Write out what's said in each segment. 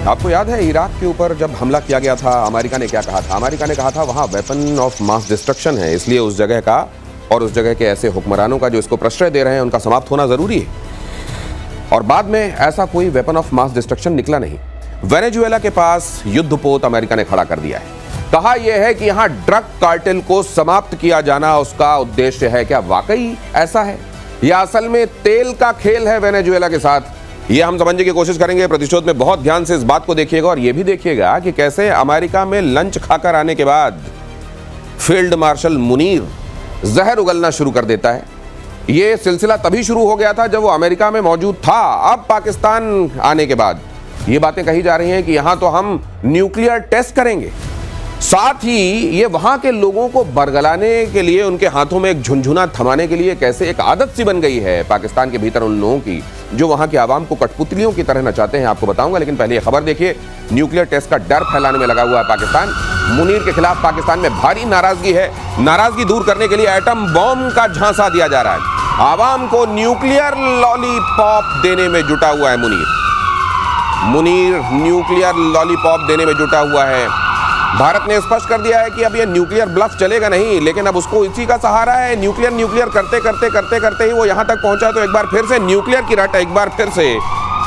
आपको याद है इराक के ऊपर जब हमला किया गया था, अमेरिका ने क्या कहा था? अमेरिका ने कहा था वहां वेपन ऑफ मास डिस्ट्रक्शन है, इसलिए उस जगह का और उस जगह के ऐसे हुक्मरानों का जो इसको प्रश्रय दे रहे हैं उनका समाप्त होना जरूरी है। और बाद में ऐसा कोई वेपन ऑफ मास डिस्ट्रक्शन निकला नहीं। वेनेजुएला के पास युद्धपोत अमेरिका ने खड़ा कर दिया है। कहा यह है कि यहां ड्रग कार्टेल को समाप्त किया जाना उसका उद्देश्य है। क्या वाकई ऐसा है या असल में तेल का खेल है वेनेजुएला के साथ? यह हम समझने की कोशिश करेंगे। प्रतिशोध में बहुत ध्यान से इस बात को देखिएगा और यह भी देखिएगा कि कैसे अमेरिका में लंच खाकर आने के बाद फील्ड मार्शल मुनीर जहर उगलना शुरू कर देता है। यह सिलसिला तभी शुरू हो गया था जब वो अमेरिका में मौजूद था। अब पाकिस्तान आने के बाद ये बातें कही जा रही हैं कि यहां तो हम न्यूक्लियर टेस्ट करेंगे। साथ ही ये वहां के लोगों को बरगलाने के लिए, उनके हाथों में एक झुनझुना थमाने के लिए कैसे एक आदत सी बन गई है पाकिस्तान के भीतर उन लोगों की जो वहां के आवाम को कठपुतलियों की तरह नचाते हैं, आपको बताऊंगा। लेकिन पहले ये खबर देखिए। न्यूक्लियर टेस्ट का डर फैलाने में लगा हुआ है पाकिस्तान। मुनीर के खिलाफ पाकिस्तान में भारी नाराजगी है। नाराजगी दूर करने के लिए एटम बॉम्ब का झांसा दिया जा रहा है। आवाम को न्यूक्लियर लॉलीपॉप देने में जुटा हुआ है मुनीर न्यूक्लियर लॉलीपॉप देने में जुटा हुआ है। भारत ने स्पष्ट कर दिया है कि अब ये न्यूक्लियर ब्लफ चलेगा नहीं, लेकिन अब उसको इसी का सहारा है। न्यूक्लियर करते ही वो यहां तक पहुंचा तो एक बार फिर से न्यूक्लियर की रट, एक बार फिर से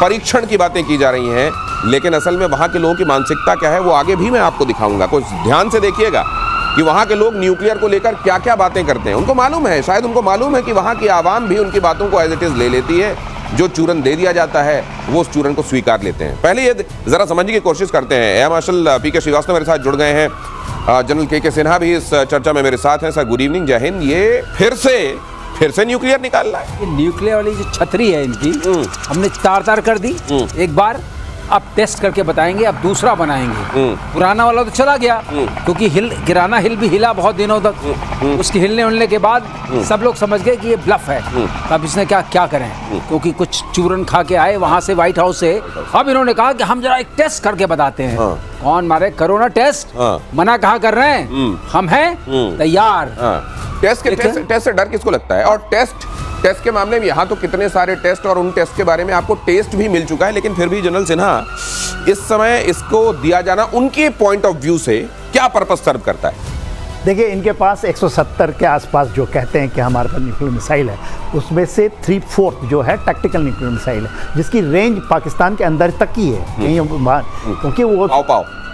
परीक्षण की बातें की जा रही हैं। लेकिन असल में वहां के लोगों की मानसिकता क्या है वो आगे भी मैं आपको दिखाऊंगा। कुछ ध्यान से देखिएगा कि वहां के लोग न्यूक्लियर को लेकर क्या क्या बातें करते हैं। उनको मालूम है, शायद उनको मालूम है कि वहां की आवाम भी उनकी बातों को एज इट इज ले लेती है। जो चूरन दे दिया जाता है वो उस चूरन को स्वीकार लेते हैं। पहले ये जरा समझने की कोशिश करते हैं। एयर मार्शल पीके श्रीवास्तव मेरे साथ जुड़ गए हैं। जनरल के सिन्हा भी इस चर्चा में मेरे साथ हैं। सर गुड इवनिंग, जय हिंद। ये फिर से न्यूक्लियर निकालना है। ये न्यूक्लियर वाली जो छतरी है इनकी हमने तार कर दी एक बार। अब टेस्ट करके बताएंगे, अब दूसरा बनाएंगे। पुराना वाला तो चला गया क्योंकि गिराना हिल भी हिला बहुत दिनों तक। उसकी हिलने के बाद सब लोग समझ गए कि ये ब्लफ है। अब इसने क्या करें, क्योंकि कुछ चूरन खा के आए वहां से, व्हाइट हाउस से। अब इन्होंने कहा कि हम जरा एक टेस्ट करके बताते हैं। कौन मारे कोरोना टेस्ट? मना कहाँ कर रहे हैं? हम हैं तैयार। टेस्ट से डर किसको लगता है? और टेस्ट के मामले में यहाँ तो कितने सारे टेस्ट और उन टेस्ट के बारे में आपको टेस्ट भी मिल चुका है। लेकिन फिर भी जनरल सिन्हा, इस समय इसको दिया जाना उनके पॉइंट ऑफ व्यू से क्या पर्पस सर्व करता है? देखिए, इनके पास 170 के आसपास जो कहते हैं कि हमारे पास न्यूक्लियर मिसाइल है, उसमें से 3/4 जो है टैक्टिकल न्यूक्लियर मिसाइल है, जिसकी रेंज पाकिस्तान के अंदर तक ही है, कहीं बाहर। क्योंकि वो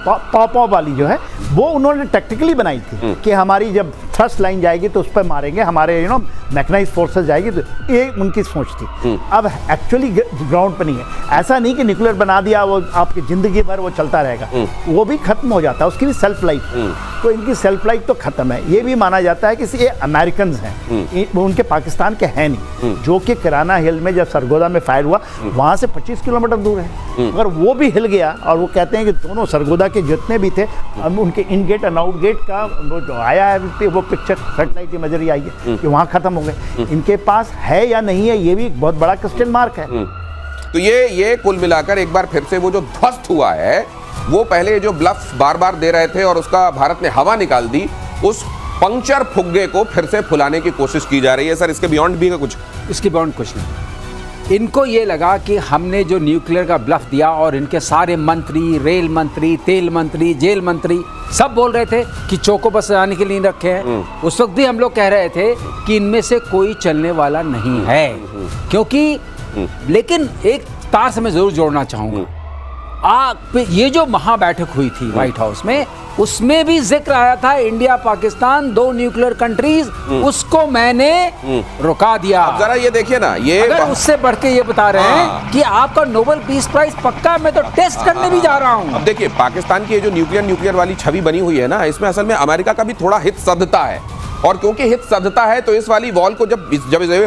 पाव वाली जो है वो उन्होंने टैक्टिकली बनाई थी कि हमारी जब थ्रस्ट लाइन जाएगी तो उस पर मारेंगे, हमारे मैकेनाइज फोर्सेस जाएगी, तो ये उनकी सोच थी। अब एक्चुअली ग्राउंड पर नहीं है। ऐसा नहीं कि न्यूक्लियर बना दिया वो आपकी जिंदगी भर वो चलता रहेगा, वो भी खत्म हो जाता है, उसकी भी सेल्फ लाइफ। तो इनकी सेल्फ लाइफ तो खत्म है। ये भी माना जाता है कि ये अमेरिकन हैं, उनके पाकिस्तान के हैं नहीं। जो कि किराना हिल में जब सरगोदा में फायर हुआ वहां से 25 किलोमीटर दूर है। अगर वो भी हिल गया, और वो कहते हैं कि दोनों सरगोदा के जितने भी थे, उनके इन गेट और आउट गेट का वो जो आया है वो पिक्चर सैटेलाइट इमेजरी आई है कि वहां खत्म हो गए। इनके पास है या नहीं है, ये भी एक बहुत बड़ा क्वेश्चन मार्क है। तो ये कुल मिलाकर एक बार फिर से वो जो ध्वस्त हुआ है, वो पहले जो ब्लफ बार बार दे रहे थे और उसका भारत ने हवा निकाल दी, उस पंक्चर फुग्गे को फिर से फुलाने की कोशिश की जा रही है। सर, इसके बियॉन्ड भी है कुछ? इसके बियॉन्ड कुछ नहीं। इनको ये लगा कि हमने जो न्यूक्लियर का ब्लफ दिया, और इनके सारे मंत्री, रेल मंत्री, तेल मंत्री, जेल मंत्री सब बोल रहे थे कि चौको बस आने के लिए रखे हैं। उस वक्त भी हम लोग कह रहे थे कि इनमें से कोई चलने वाला नहीं है, क्योंकि लेकिन एक तार से मैं जरूर जोड़ना चाहूंगा। ये जो महाबैठक हुई थी व्हाइट हाउस में, उसमें भी जिक्र आया था इंडिया पाकिस्तान 2 न्यूक्लियर कंट्रीज, उसको मैंने रुका दिया। अब जरा ये देखिए ना, ये अगर उससे बढ़ के ये बता रहे हैं कि आपका नोबेल पीस प्राइज पक्का, मैं तो टेस्ट करने भी जा रहा हूं। अब देखिए, पाकिस्तान की ये जो न्यूक्लियर वाली छवि बनी हुई है ना, इसमें असल में अमेरिका का भी थोड़ा हित सधता है। और क्योंकि हित सधता है तो इस वाली वॉल को जब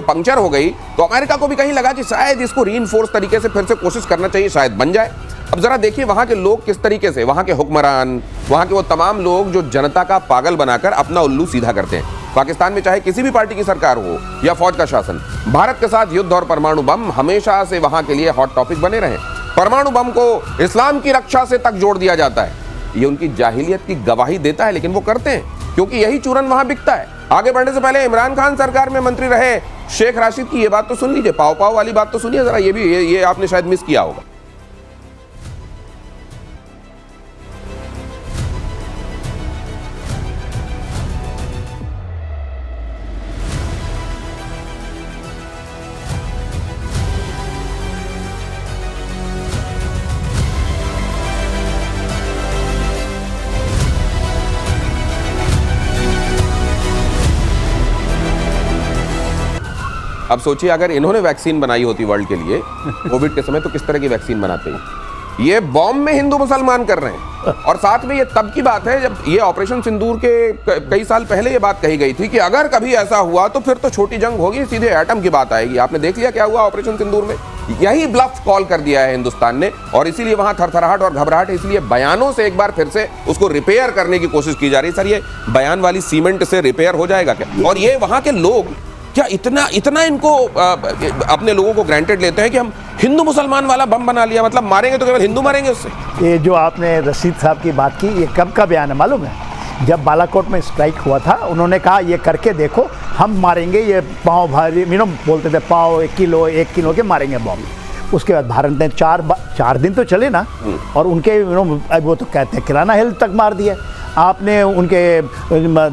पंक्चर हो गई तो अमेरिका को भी कहीं लगा कि शायद इसको रीइंफोर्स तरीके से फिर से कोशिश करना चाहिए, शायद बन जाए। अब जरा देखिए वहां के लोग किस तरीके से, वहां के हुक्मरान, वहां के वो तमाम लोग जो जनता का पागल बनाकर अपना उल्लू सीधा करते हैं। पाकिस्तान में चाहे किसी भी पार्टी की सरकार हो या फौज का शासन, भारत के साथ युद्ध और परमाणु बम हमेशा से वहां के लिए हॉट टॉपिक बने रहे। परमाणु बम को इस्लाम की रक्षा से तक जोड़ दिया जाता है। ये उनकी जाहिलियत की गवाही देता है, लेकिन वो करते हैं क्योंकि यही चूरन वहां बिकता है। आगे बढ़ने से पहले इमरान खान सरकार में मंत्री रहे शेख राशिद की ये बात तो सुन लीजिए, पाव पाव वाली बात तो सुनिए जरा। ये आपने शायद मिस किया होगा। अब सोचिए अगर इन्होंने वैक्सीन बनाई होती वर्ल्ड के लिए कोविड के समय, तो किस तरह की वैक्सीन बनाते हैं। ये बॉम्ब में हिंदू मुसलमान कर रहे हैं। और साथ में ये तब की बात है जब ये ऑपरेशन सिंदूर के कई साल पहले ये बात कही गई थी कि अगर कभी ऐसा हुआ तो फिर तो छोटी जंग होगी, सीधे एटम की बात आएगी। आपने देख लिया क्या हुआ ऑपरेशन सिंदूर में। यही ब्लफ कॉल कर दिया है हिंदुस्तान ने, और इसीलिए वहां थरथराहट और घबराहट है। इसलिए बयानों से एक बार फिर से उसको रिपेयर करने की कोशिश की जा रही है। सर, ये बयान वाली सीमेंट से रिपेयर हो जाएगा क्या? और ये वहां के लोग क्या इतना इनको अपने लोगों को ग्रांटेड लेते हैं कि हम हिंदू मुसलमान वाला बम बना लिया, मतलब मारेंगे तो केवल हिंदू मारेंगे उससे। ये जो आपने रशीद साहब की बात की, ये कब का बयान है मालूम है? जब बालाकोट में स्ट्राइक हुआ था, उन्होंने कहा ये करके देखो, हम मारेंगे ये पाँव भारी, बोलते थे पाँव 1 किलो के मारेंगे बम। उसके बाद भारत ने 4 दिन तो चले ना, और उनके वो तो कहते हैं किराना हेल्थ तक मार दिया। आपने उनके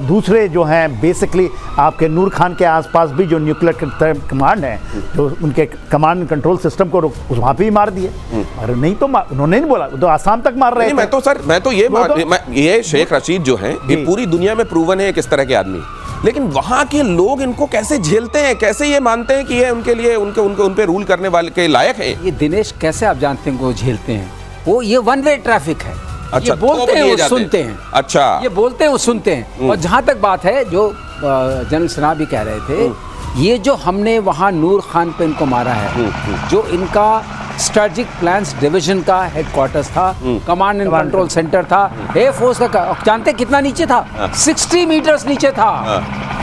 दूसरे जो हैं बेसिकली आपके नूर खान के आसपास भी जो न्यूक्लियर कमांड है, जो उनके कमांड एंड कंट्रोल सिस्टम को वहाँ पे भी मार दिए। और नहीं तो उन्होंने नहीं बोला, तो आसाम तक मार रहे थे। मैं तो ये शेख रशीद जो हैं, ये पूरी दुनिया में प्रूवन है किस तरह के आदमी। लेकिन वहां के लोग इनको कैसे झेलते हैं, कैसे ये मानते हैं कि ये उनके लिए उन पे रूल करने वाले के लायक है। ये दिनेश कैसे आप जानते हैं वो झेलते हैं? वो ये वन वे ट्रैफिक है। अच्छा, ये बोलते हैं वो सुनते हैं। अच्छा, ये बोलते हैं वो सुनते हैं। और जहां तक बात है, जो जनरल सिन्हा भी कह रहे थे, ये जो हमने वहां नूर खान पे इनको मारा है, जो इनका स्ट्रेटेजिक प्लान्स डिवीजन का हेडक्वार्टर्स था, कमांड एंड कंट्रोल सेंटर था, एयर फोर्स का, जानते कितना नीचे था? 60 मीटर्स नीचे था।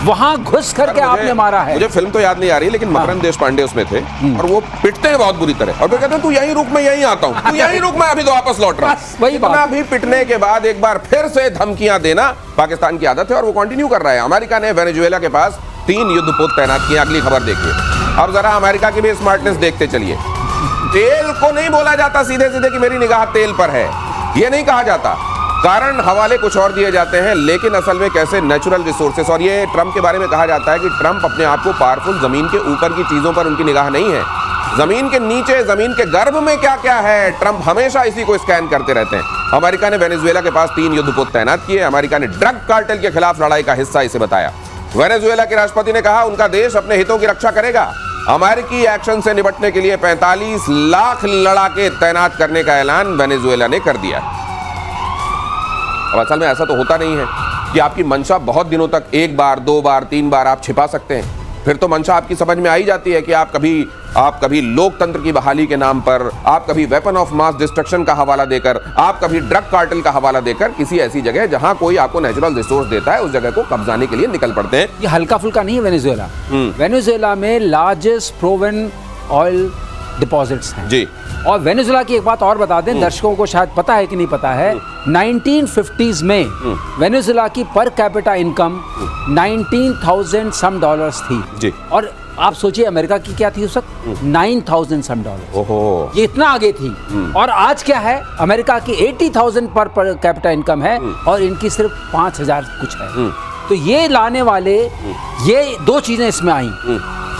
वहां घुस करके आपने मारा है। मुझे फिल्म तो याद नहीं आ रही, लेकिन मकरंद देशपांडे उसमें थे, और वो पिटते हैं बहुत बुरी तरह, और फिर कहते हैं तू यहीं रुक, मैं यहीं आता हूँ, तू यहीं रुक, मैं अभी तो वापस लौट रहा हूँ। वही बात। इतना भी पिटने के बाद एक बार फिर से धमकियां देना पाकिस्तान की आदत है, और वो कंटिन्यू कर रहा है। अमेरिका ने वेनेजुएला के पास 3 युद्धपोत तैनात किए। अगली खबर देखिए। अब जरा अमेरिका की भी स्मार्टनेस देखते चलिए। तेल को नहीं बोला जाता सीधे सीधे कि मेरी निगाह तेल पर है, ये नहीं कहा जाता। कारण हवाले कुछ और दिए जाते हैं, लेकिन असल में कैसे नेचुरल रिसोर्सेस। और ये ट्रंप के बारे में कहा जाता है कि ट्रंप अपने आप को पावरफुल, जमीन के ऊपर की चीजों पर उनकी निगाह नहीं है, जमीन के नीचे, जमीन के गर्भ में क्या क्या है, ट्रंप हमेशा इसी को स्कैन करते रहते हैं। अमेरिका ने वेनेजुएला के पास 3 युद्धपोत तैनात किए। अमेरिका ने ड्रग कार्टेल के खिलाफ लड़ाई का हिस्सा इसे बताया। वेनेजुएला के राष्ट्रपति ने कहा उनका देश अपने हितों की रक्षा करेगा। अमेरिकी एक्शन से निपटने के लिए 45 लाख लड़ाके तैनात करने का ऐलान वेनेजुएला ने कर दिया। अब असल में ऐसा तो होता नहीं है कि आपकी मंशा बहुत दिनों तक 1 बार, 2 बार, 3 बार आप छिपा सकते हैं, फिर तो मंशा आपकी समझ में आ ही जाती है कि आप कभी लोकतंत्र की बहाली के नाम पर, आप कभी वेपन ऑफ मास डिस्ट्रक्शन का हवाला देकर, आप कभी ड्रग कार्टेल का हवाला देकर किसी ऐसी जगह जहां कोई आपको नेचुरल रिसोर्स देता है, उस जगह को कब्जाने के लिए निकल पड़ते हैं। ये हल्का फुल्का नहीं है वेनेजुएला। वेनेजुएला में लार्जेस्ट प्रोवन ऑयल डिपॉजिट्स हैं जी। और वेनेजुएला की एक बात और बता दें, दर्शकों को शायद पता है कि नहीं पता है, 1950s में वेनेजुएला की पर कैपिटा इनकम 19,000 सम डॉलर्स थी जी। और आप सोचिए अमेरिका की क्या थी उस वक्त? 9,000 सम डॉलर। ओहो, ये इतना आगे थी। और आज क्या है? अमेरिका की 80,000 पर कैपिटा इनकम है और इनकी सिर्फ 5,000 कुछ है। तो ये लाने वाले, ये 2 चीजें इसमें आई।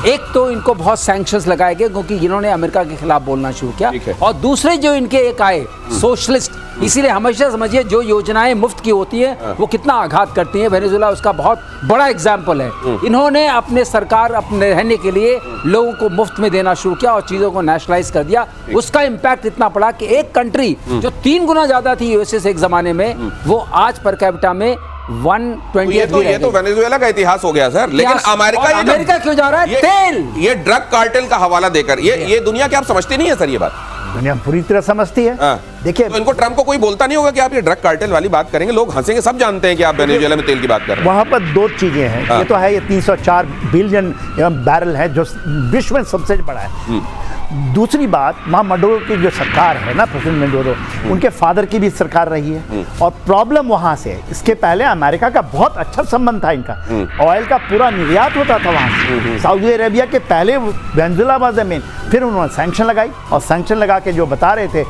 एक तो इनको बहुत सैंक्शंस लगाए गए क्योंकि इन्होंने अमेरिका के खिलाफ बोलना शुरू किया, और दूसरे जो इनके एक आए सोशलिस्ट, इसीलिए हमेशा समझिए जो योजनाएं मुफ्त की होती है वो कितना आघात करती है। वेनेजुएला उसका बहुत बड़ा एग्जाम्पल है। इन्होंने अपने सरकार अपने रहने के लिए लोगों को मुफ्त में देना शुरू किया और चीजों को नेशनलाइज कर दिया। उसका इम्पैक्ट इतना पड़ा कि एक कंट्री जो 3 गुना ज्यादा थी यूएसए से एक जमाने में, वो आज पर कैपिटा में 120। ये तो वेनेजुएला का इतिहास हो गया सर। लेकिन अमेरिका क्यों जा रहा है? तेल, ये ड्रग कार्टेल का हवाला देकर, ये दुनिया क्या आप समझती नहीं है सर? ये बात दुनिया पूरी तरह समझती है। देखिए, तो इनको ट्रंप को कोई बोलता नहीं होगा कि आप ये ड्रग कार्टेल वाली बात करेंगे, लोग हंसेंगे, सब जानते हैं कि आप वेनेजुएला में तेल की बात कर रहे हैं। वहाँ पर 2 चीजें हैं। ये तो है, ये 304 बिलियन बैरल है जो विश्व में सबसे बड़ा है। दूसरी बात, वहाँ मडोरो की जो सरकार है ना, प्रेसिडेंट मडोरो, उनके फादर की भी सरकार रही है। और प्रॉब्लम वहाँ से, इसके पहले अमेरिका का बहुत अच्छा संबंध था इनका, ऑयल का पूरा निर्यात होता था वहाँ से। सऊदी अरेबिया के पहले वेनेजुएला वाज मेन, फिर उन्होंने सैंक्शन लगाई, और सैंक्शन लगा के जो बता रहे थे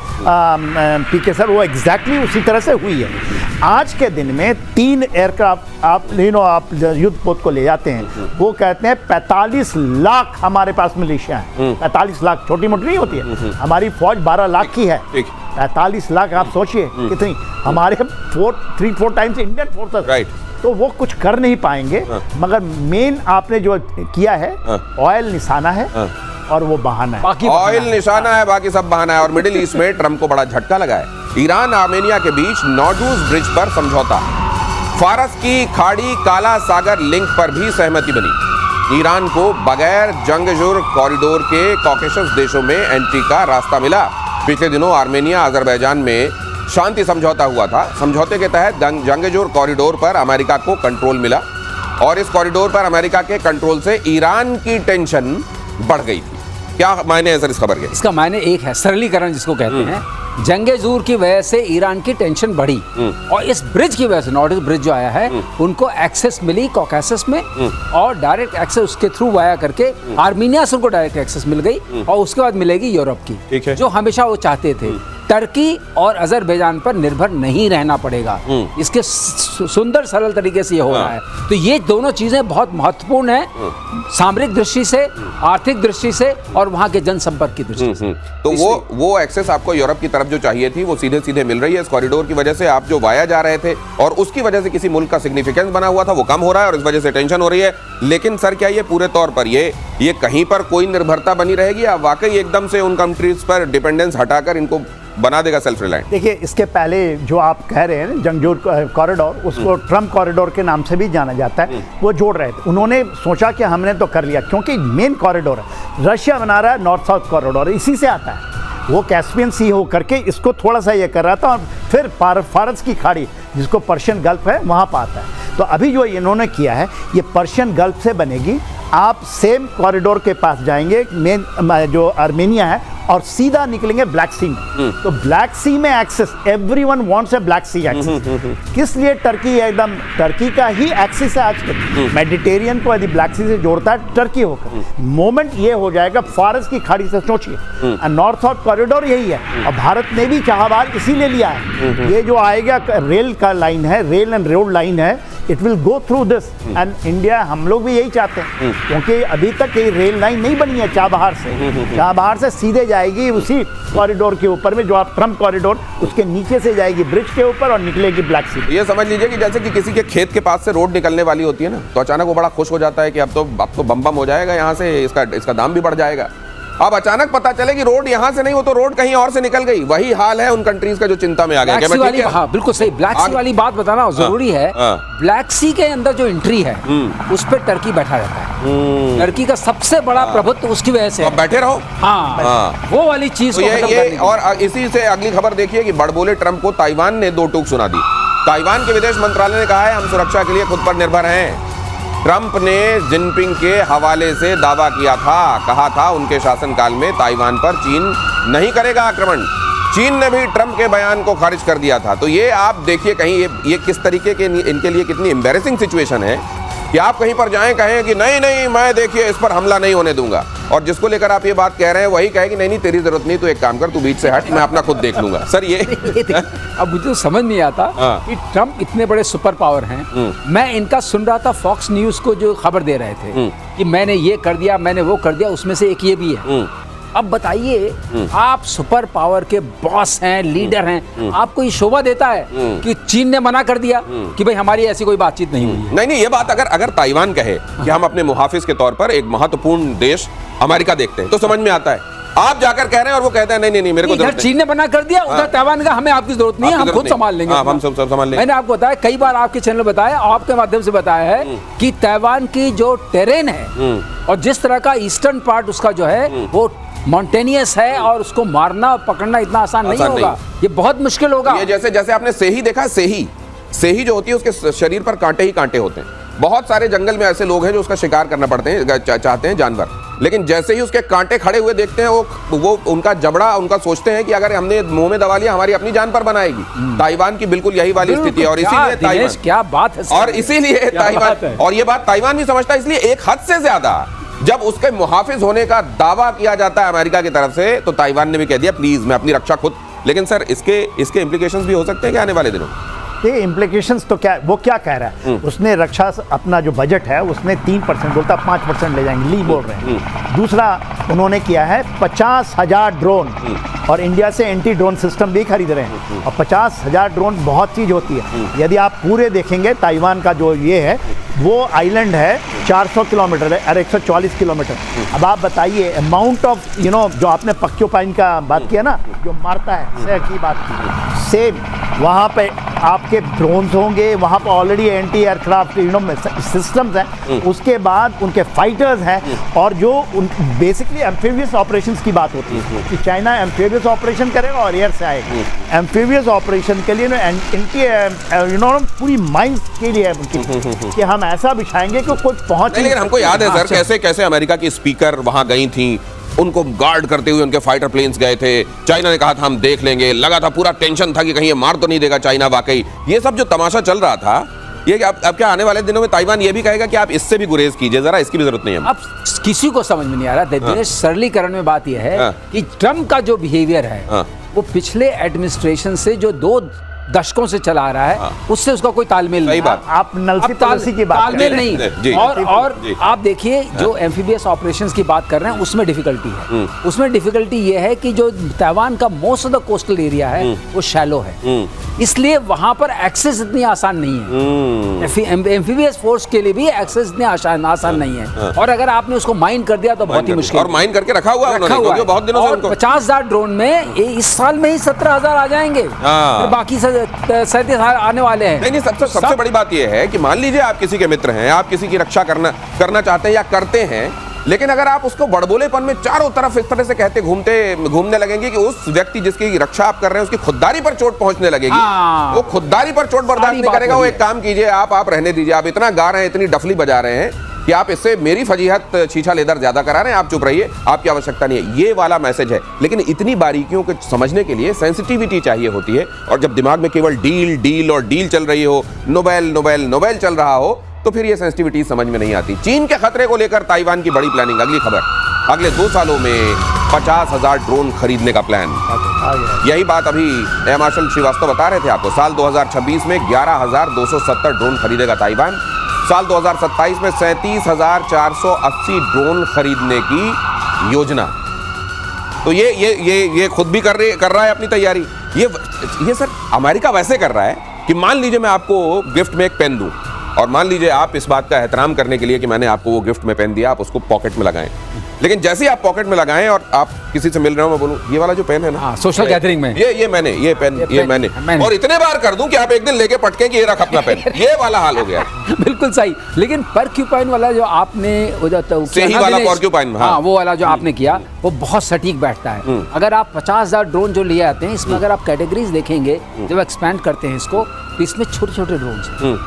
पीके सर, वो एग्जैक्टली उसी तरह से हुई है। आज के दिन में 3 एयरक्राफ्ट आप युद्धपोत को ले जाते हैं, वो कहते हैं 45 लाख हमारे पास मिलिशिया है, 45 लाख छोटी मोटी नहीं होती है। हमारी फौज 12 लाख की है, ठीक। 45 लाख आप सोचिए कितनी, हमारे 3-4 टाइम्स इंडियन फोर्सेस, राइट। तो वो कुछ कर नहीं पाएंगे। मगर मेन आपने जो किया है, ऑयल निशाना है और वो बहाना है। बाकी ऑयल निशाना है, बाकी सब बहाना है। और मिडिल ईस्ट में ट्रंप को बड़ा झटका लगा है। ईरान आर्मेनिया के बीच नॉर्डूज ब्रिज पर समझौता, फारस की खाड़ी काला सागर लिंक पर भी सहमति बनी। ईरान को बगैर जंगजुर कॉरिडोर के कॉकेशस देशों में एंट्री का रास्ता मिला। पिछले दिनों आर्मेनिया अजरबैजान में शांति समझौता हुआ था। समझौते के तहत जंगजुर कॉरिडोर पर अमेरिका को कंट्रोल मिला और इस कॉरिडोर पर अमेरिका के कंट्रोल से ईरान की टेंशन बढ़ गई थी। क्या मायने है सर इस खबर के? इसका मायने एक है, सरलीकरण जिसको कहते हैं, जंग-ए-ज़ूर की वजह से ईरान की टेंशन बढ़ी और इस ब्रिज की वजह से, नॉर्डूज ब्रिज जो आया है, उनको एक्सेस मिली कॉकेसस में और डायरेक्ट एक्सेस उसके थ्रू वाया करके आर्मीनिया से उनको डायरेक्ट एक्सेस मिल गई और उसके बाद मिलेगी यूरोप ठीक है। की, जो हमेशा वो चाहते थे। टर्की और अजरबैजान पर निर्भर नहीं रहना पड़ेगा। इसके सुंदर सरल तरीके से ये हो रहा है। तो ये दोनों चीजें बहुत महत्वपूर्ण हैं, सामरिक दृष्टि से, आर्थिक दृष्टि से और वहां के जनसंपर्क की दृष्टि से। तो वो एक्सेस आपको यूरोप की तरफ जो चाहिए थी वो सीधे सीधे मिल रही है इस कॉरिडोर की वजह से। आप जो वाया जा रहे थे और उसकी वजह से किसी मुल्क का सिग्निफिकेंस बना हुआ था वो कम हो रहा है और इस वजह से टेंशन हो रही है। लेकिन सर क्या ये पूरे तौर पर ये कहीं पर कोई निर्भरता बनी रहेगी या वाकई एकदम से उन कंट्रीज पर डिपेंडेंस हटाकर इनको बना देगा सेल्फ रिलायंट? देखिए, इसके पहले जो आप कह रहे हैं जंगजूर कॉरिडोर, उसको ट्रम्प कॉरिडोर के नाम से भी जाना जाता है, वो जोड़ रहे थे। उन्होंने सोचा कि हमने तो कर लिया, क्योंकि मेन कॉरिडोर है, रशिया बना रहा है नॉर्थ साउथ कॉरिडोर, इसी से आता है। वो कैस्पियन सी हो करके इसको थोड़ा सा ये कर रहा था और फिर फारस की खाड़ी जिसको पर्शियन गल्फ है वहाँ पर आता है। तो अभी जो इन्होंने किया है ये पर्शियन गल्फ से बनेगी, आप सेम कॉरिडोर के पास जाएंगे, मेन जो आर्मेनिया है, और सीधा निकलेंगे ब्लैक सी में। तो ब्लैक सी में access, everyone wants a Black Sea access. किस लिए? टर्की एकदम, टर्की का ही एक्सेस है आजकल, मेडिटेरियन को यदि ब्लैक सी से जोड़ता है टर्की होकर। मोमेंट ये हो जाएगा फारस की खाड़ी से, सोचिए नॉर्थ साउथ कॉरिडोर यही है और भारत ने भी चाहवार इसीलिए लिया है। ये जो आएगा रेल का लाइन है, रेल एंड रोड लाइन है, it will go through this and India, हम लोग भी यही चाहते हैं, क्योंकि अभी तक ये रेल लाइन नहीं बनी है चाबहार से। चाबहार से सीधे जाएगी उसी कॉरिडोर के ऊपर में, जो आप ट्रम्प कॉरिडोर, उसके नीचे से जाएगी ब्रिज के ऊपर और निकलेगी ब्लैक सी। ये समझ लीजिए कि जैसे कि किसी के खेत के पास से रोड निकलने वाली होती है ना, तो अचानक वो बड़ा खुश हो जाता है कि अब तो बम बम हो जाएगा, यहाँ से इसका दाम भी बढ़ जाएगा। अब अचानक पता चले कि रोड यहाँ से नहीं, वो तो रोड कहीं और से निकल गई। वही हाल है उन कंट्रीज का जो चिंता में आ गया। हाँ, बिल्कुल सही। ब्लैक सी वाली बात बताना जरूरी है। ब्लैक सी के अंदर जो एंट्री है उस पर टर्की बैठा रहता है। टर्की का सबसे बड़ा प्रभुत्व उसकी वजह से। अब बैठे रहो। हाँ, वो वाली चीज तो ये और इसी से अगली खबर देखिए कि बड़बोले ट्रंप को ताइवान ने दो टूक सुना दी। ताइवान के विदेश मंत्रालय ने कहा है हम सुरक्षा के लिए खुद पर निर्भर हैं। ट्रंप ने जिनपिंग के हवाले से दावा किया था, कहा था उनके शासनकाल में ताइवान पर चीन नहीं करेगा आक्रमण। चीन ने भी ट्रंप के बयान को खारिज कर दिया था। तो ये आप देखिए कहीं ये किस तरीके के इनके लिए कितनी एम्बैरेसिंग सिचुएशन है कि आप कहीं पर जाएं, कहें कि नहीं मैं देखिए इस पर हमला नहीं होने दूंगा, और जिसको लेकर आप ये बात कह रहे हैं वही कहे कि नहीं तेरी जरूरत नहीं, तू एक काम कर, तू बीच से हट, मैं अपना खुद देख लूंगा। सर ये अब मुझे तो समझ नहीं आता कि ट्रंप इतने बड़े सुपर पावर हैं। मैं इनका सुन रहा था, फॉक्स न्यूज को जो खबर दे रहे थे कि मैंने ये कर दिया, मैंने वो कर दिया, उसमें से एक ये भी है। अब बताइए, आप सुपर पावर के बॉस हैं, लीडर हैं, आपको ये शोभा देता है कि चीन ने मना कर दिया कि भाई हमारी ऐसी कोई बातचीत नहीं हुई है? नहीं, ये बात अगर ताइवान कहे कि हम अपने मुहाफिज के तौर पर एक महत्वपूर्ण देश अमेरिका देखते हैं तो समझ में आता है। आप जाकर कह रहे हैं और वो कहते हैं नहीं मेरे को इधर चीन ने मना कर दिया, उधर ताइवान का हमें आपकी जरूरत नहीं है, हम खुद संभाल लेंगे। हम सब संभाल लेंगे। मैंने आपको बताया, कई बार आपके चैनल में बताया, आपके माध्यम से बताया है कि ताइवान की जो टेरेन है और जिस तरह का ईस्टर्न पार्ट उसका जो है वो माउंटेनियस है और उसको मारना पकड़ना इतना आसान नहीं होगा, ये बहुत मुश्किल होगा। ये जैसे आपने सेही देखा, सेही जो होती है उसके शरीर पर कांटे ही कांटे होते हैं। बहुत सारे जंगल में ऐसे लोग हैं जो उसका शिकार करना पड़ते हैं, चाहते हैं जानवर, लेकिन जैसे ही उसके कांटे खड़े हुए देखते हैं वो उनका जबड़ा, उनका सोचते हैं कि अगर हमने मुंह में दबा लिया हमारी अपनी जान पर बनाएगी। ताइवान की बिल्कुल यही वाली स्थिति है और इसीलिए ताइवान, क्या बात है, और इसीलिए ताइवान, और ये बात ताइवान भी समझता है, इसलिए एक हद से ज्यादा जब उसके मुहाफिज होने का दावा किया जाता है अमेरिका की तरफ से, तो ताइवान ने भी कह दिया प्लीज मैं अपनी रक्षा खुद। लेकिन सर इसके इम्प्लीकेशंस भी हो सकते हैं क्या आने वाले दिनों? ये इम्प्लीकेशंस तो क्या, वो क्या कह रहा है, उसने रक्षा अपना जो बजट है उसने 3% बोलता, 5% ले जाएंगे, ली बोल रहे हैं। दूसरा उन्होंने किया है 50,000 ड्रोन, और इंडिया से एंटी ड्रोन सिस्टम भी खरीद रहे हैं। और 50,000 ड्रोन बहुत चीज़ होती है। यदि आप पूरे देखेंगे, ताइवान का जो ये है वो आइलैंड है 400 किलोमीटर है और 140 किलोमीटर। अब आप बताइए अमाउंट ऑफ जो आपने पक्योपाइन का बात किया ना, जो मारता है शहर की बात की, सेम वहाँ पे आपके ड्रोन्स होंगे, वहाँ पर ऑलरेडी एंटी एयरक्राफ्ट सिस्टम्स हैं, उसके बाद उनके फाइटर्स हैं, और जो बेसिकली एम्फीबियस ऑपरेशंस की बात होती है कि चाइना एम्फीबियस ऑपरेशन करेगा और एयर से आएगा। एम्फीबियस ऑपरेशन के लिए पूरी माइंस के लिए कि हम ऐसा बिछाएंगे कि कोई पहुंच नहीं। लेकिन हमको याद है सर कैसे कैसे अमेरिका की स्पीकर वहां गई थी, उनको गार्ड करते हुए उनके फाइटर प्लेन्स गए थे। चाइना ने कहा था हम देख लेंगे, लगा था पूरा टेंशन था कि कहीं ये मार तो नहीं देगा चाइना। वाकई ये सब जो तमाशा चल रहा था, ये अब क्या आने वाले दिनों में ताइवान ये भी कहेगा कि आप इससे भी गुरेज कीजिए, जरा इसकी भी जरूरत नहीं है। अब किसी को समझ में नहीं आ रहा। दिनेश, सरलीकरण में बात यह है कि ट्रम्प का जो बिहेवियर है वो पिछले एडमिनिस्ट्रेशन से जो 2 दशकों से चला आ रहा है, उससे उसका कोई तालमेल नहीं। आप नलसी तुलसी की बात तालमेल नहीं। और आप देखिए जो एम्फीबियस ऑपरेशंस की बात कर रहे हैं उसमें डिफिकल्टी है। उसमें डिफिकल्टी ये है कि जो ताइवान का most of the coastal area है वो शैलो है, इसलिए वहां पर एक्सेस इतनी आसान नहीं है। एम्फीबियस फोर्स के लिए भी एक्सेस इतनी आसान नहीं है, और अगर आपने उसको माइन कर दिया तो बहुत ही मुश्किल। और माइन करके रखा हुआ है उन्होंने बहुत दिनों से। 50,000 ड्रोन में इस साल में ही 17,000 आ जाएंगे, फिर बाकी 37 आने वाले हैं। नहीं, सबसे बड़ी बात यह है कि मान लीजिए आप किसी के मित्र हैं, आप किसी की रक्षा करना चाहते हैं या करते हैं, लेकिन अगर आप उसको बड़बोलेपन में चारों तरफ इस तरह से कहते घूमने लगेंगे कि उस व्यक्ति जिसकी रक्षा आप कर रहे हैं उसकी खुददारी पर चोट पहुंचने लगेगी, वो खुददारी पर चोट बर्दाश्त नहीं करेगा। वो एक काम कीजिए, आप रहने दीजिए, आप इतना गा रहे हैं, इतनी डफली बजा रहे हैं कि आप इससे मेरी फजीहत छीछा लेदर ज्यादा करा रहे हैं, आप चुप रहिए, आपकी आवश्यकता नहीं है। ये वाला मैसेज है। लेकिन इतनी बारीकियों को समझने के लिए सेंसिटिविटी चाहिए होती है, और जब दिमाग में केवल डील और डील चल रही हो, नोबेल चल रहा हो, तो फिर ये सेंसिटिविटी समझ में नहीं आती। चीन के खतरे को लेकर ताइवान की बड़ी प्लानिंग। अगली खबर, अगले 2 सालों में 50,000 ड्रोन खरीदने का प्लान। यही बात अभी एयर मार्शल श्रीवास्तव बता रहे थे आपको। साल 2026 में 11,270 ड्रोन खरीदेगा ताइवान। साल 2027 में 37,480 ड्रोन खरीदने की योजना। तो ये खुद भी कर रहा है अपनी तैयारी। ये सर अमेरिका वैसे कर रहा है कि मान लीजिए मैं आपको गिफ्ट में एक पेन दूं, और मान लीजिए आप इस बात का एहतराम करने के लिए कि मैंने आपको वो गिफ्ट में पेन दिया, आप उसको पॉकेट में लगाएं। लेकिन जैसे ही आप पॉकेट में लगाएं और आप किसी से मिल रहे हो, मैं बोलूं ये वाला जो पेन है ना, सोशल गैदरिंग में ये मैंने और इतने बार कर दूं कि आप एक दिन लेके पटके कि ये रख अपना पेन, ये वाला हाल हो गया। बिल्कुल सही। लेकिन पर्क्यूपाइन वाला जो आपने सही वाला पर्क्यूपाइन, हाँ वो वाला जो आपने किया वो बहुत सटीक बैठता है। अगर आप 50,000 ड्रोन जो लिए आते हैं, इसमें अगर आप कैटेगरीज देखेंगे, जब एक्सपैंड करते हैं इसको, तो इसमें छोटे-छोटे ड्रोन हैं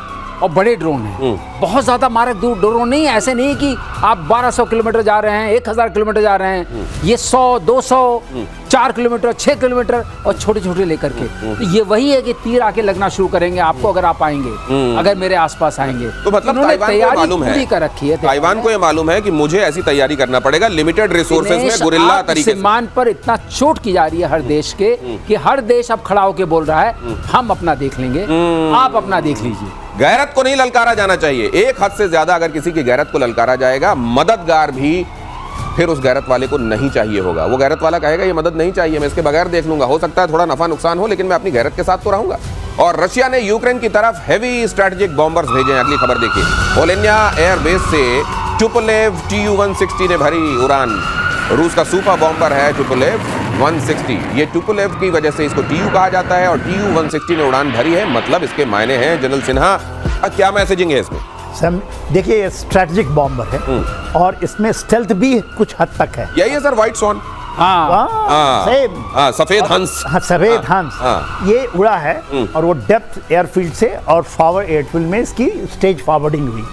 और बड़े ड्रोन हैं। बहुत ज्यादा मारक ड्रोन नहीं है। ऐसे नहीं कि आप 1200 किलोमीटर जा रहे हैं, 1000 किलोमीटर जा रहे हैं। ये 100, 200, 4 किलोमीटर, 6 किलोमीटर और छोटे छोटे लेकर के। तो ये वही है कि तीर आके लगना शुरू करेंगे आपको, अगर आप आएंगे, अगर मेरे आसपास आएंगे। तो मतलब ताइवान को मालूम है, कर रखी है ताइवान को ये मालूम है कि मुझे ऐसी तैयारी करना पड़ेगा। लिमिटेड रिसोर्सेज में गुरिल्ला तरीके से सम्मान पर इतना चोट की जा रही है हर देश के, कि हर देश अब खड़ा होकर बोल रहा है हम अपना देख लेंगे, आप अपना देख लीजिए। गैरत को नहीं ललकारा जाना चाहिए। एक हद से ज्यादा अगर किसी की गैरत को ललकारा जाएगा, मददगार भी फिर उस गैरत वाले को नहीं चाहिए होगा। वो गैरत वाला कहेगा ये मदद नहीं चाहिए, मैं इसके बगैर देख लूंगा, हो सकता है थोड़ा नफा नुकसान हो, लेकिन मैं अपनी गैरत के साथ तो रहूंगा। और रशिया ने यूक्रेन की तरफ हेवी स्ट्रेटेजिक बॉम्बर्स भेजे हैं। अगली खबर देखिए, ओलेन्या एयरबेस से टुपोलेव Tu-160 ने भरी उड़ान। रूस का सुपर बॉम्बर है टुपोलेव 160। ये टुपोलेव की वजह से इसको TU कहा जाता है, और Tu-160 ने उड़ान भरी है। मतलब इसके मायने हैं जनरल सिन्हा, क्या मैसेजिंग है इसमें? देखिए ये स्ट्रेटेजिक बॉम्बर है, और इसमें स्टेल्थ भी कुछ हद तक है। यही है सर व्हाइट स्वॉन। सफेद हंस। सफेद हंस ये उड़ा है, और वो डेप्थ एयरफील्ड से और फॉरवर्ड एयरफील्ड में इसकी स्टेज फॉरवर्डिंग हुई।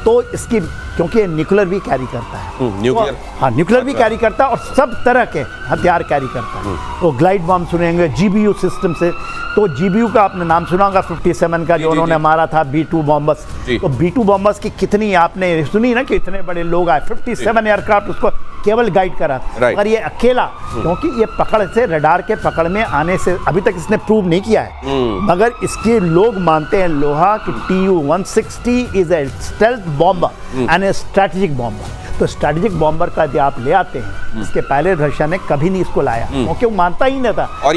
तो इसकी क्योंकि ये न्यूक्लियर भी कैरी करता है। न्यूक्लियर, हाँ, न्यूक्लियर भी कैरी करता है और सब तरह के हथियार कैरी करता है। तो ग्लाइड बम सुनेंगे, GBU सिस्टम से, तो GBU का आपने नाम सुना होगा, 57 का जो उन्होंने मारा था B2 बॉम्बर्स। तो B2 बॉम्बर्स की कितनी आपने सुनी ना कि इतने बड़े लोग आए, 57 एयरक्राफ्ट उसको केवल गाइड करा। और ये अकेला, क्योंकि ये पकड़ से, रडार के पकड़ में आने से अभी तक इसने प्रूव नहीं किया है, मगर इसके लोग मानते हैं लोहा कि Tu-160 is a stealth bomber and A strategic bomber. तो स्ट्रेटेजिक बॉम्बर का जो आप ले आते हैं, इसके पहले रशिया ने कभी नहीं इसको लाया, क्योंकि वो मानता ही नहीं था। और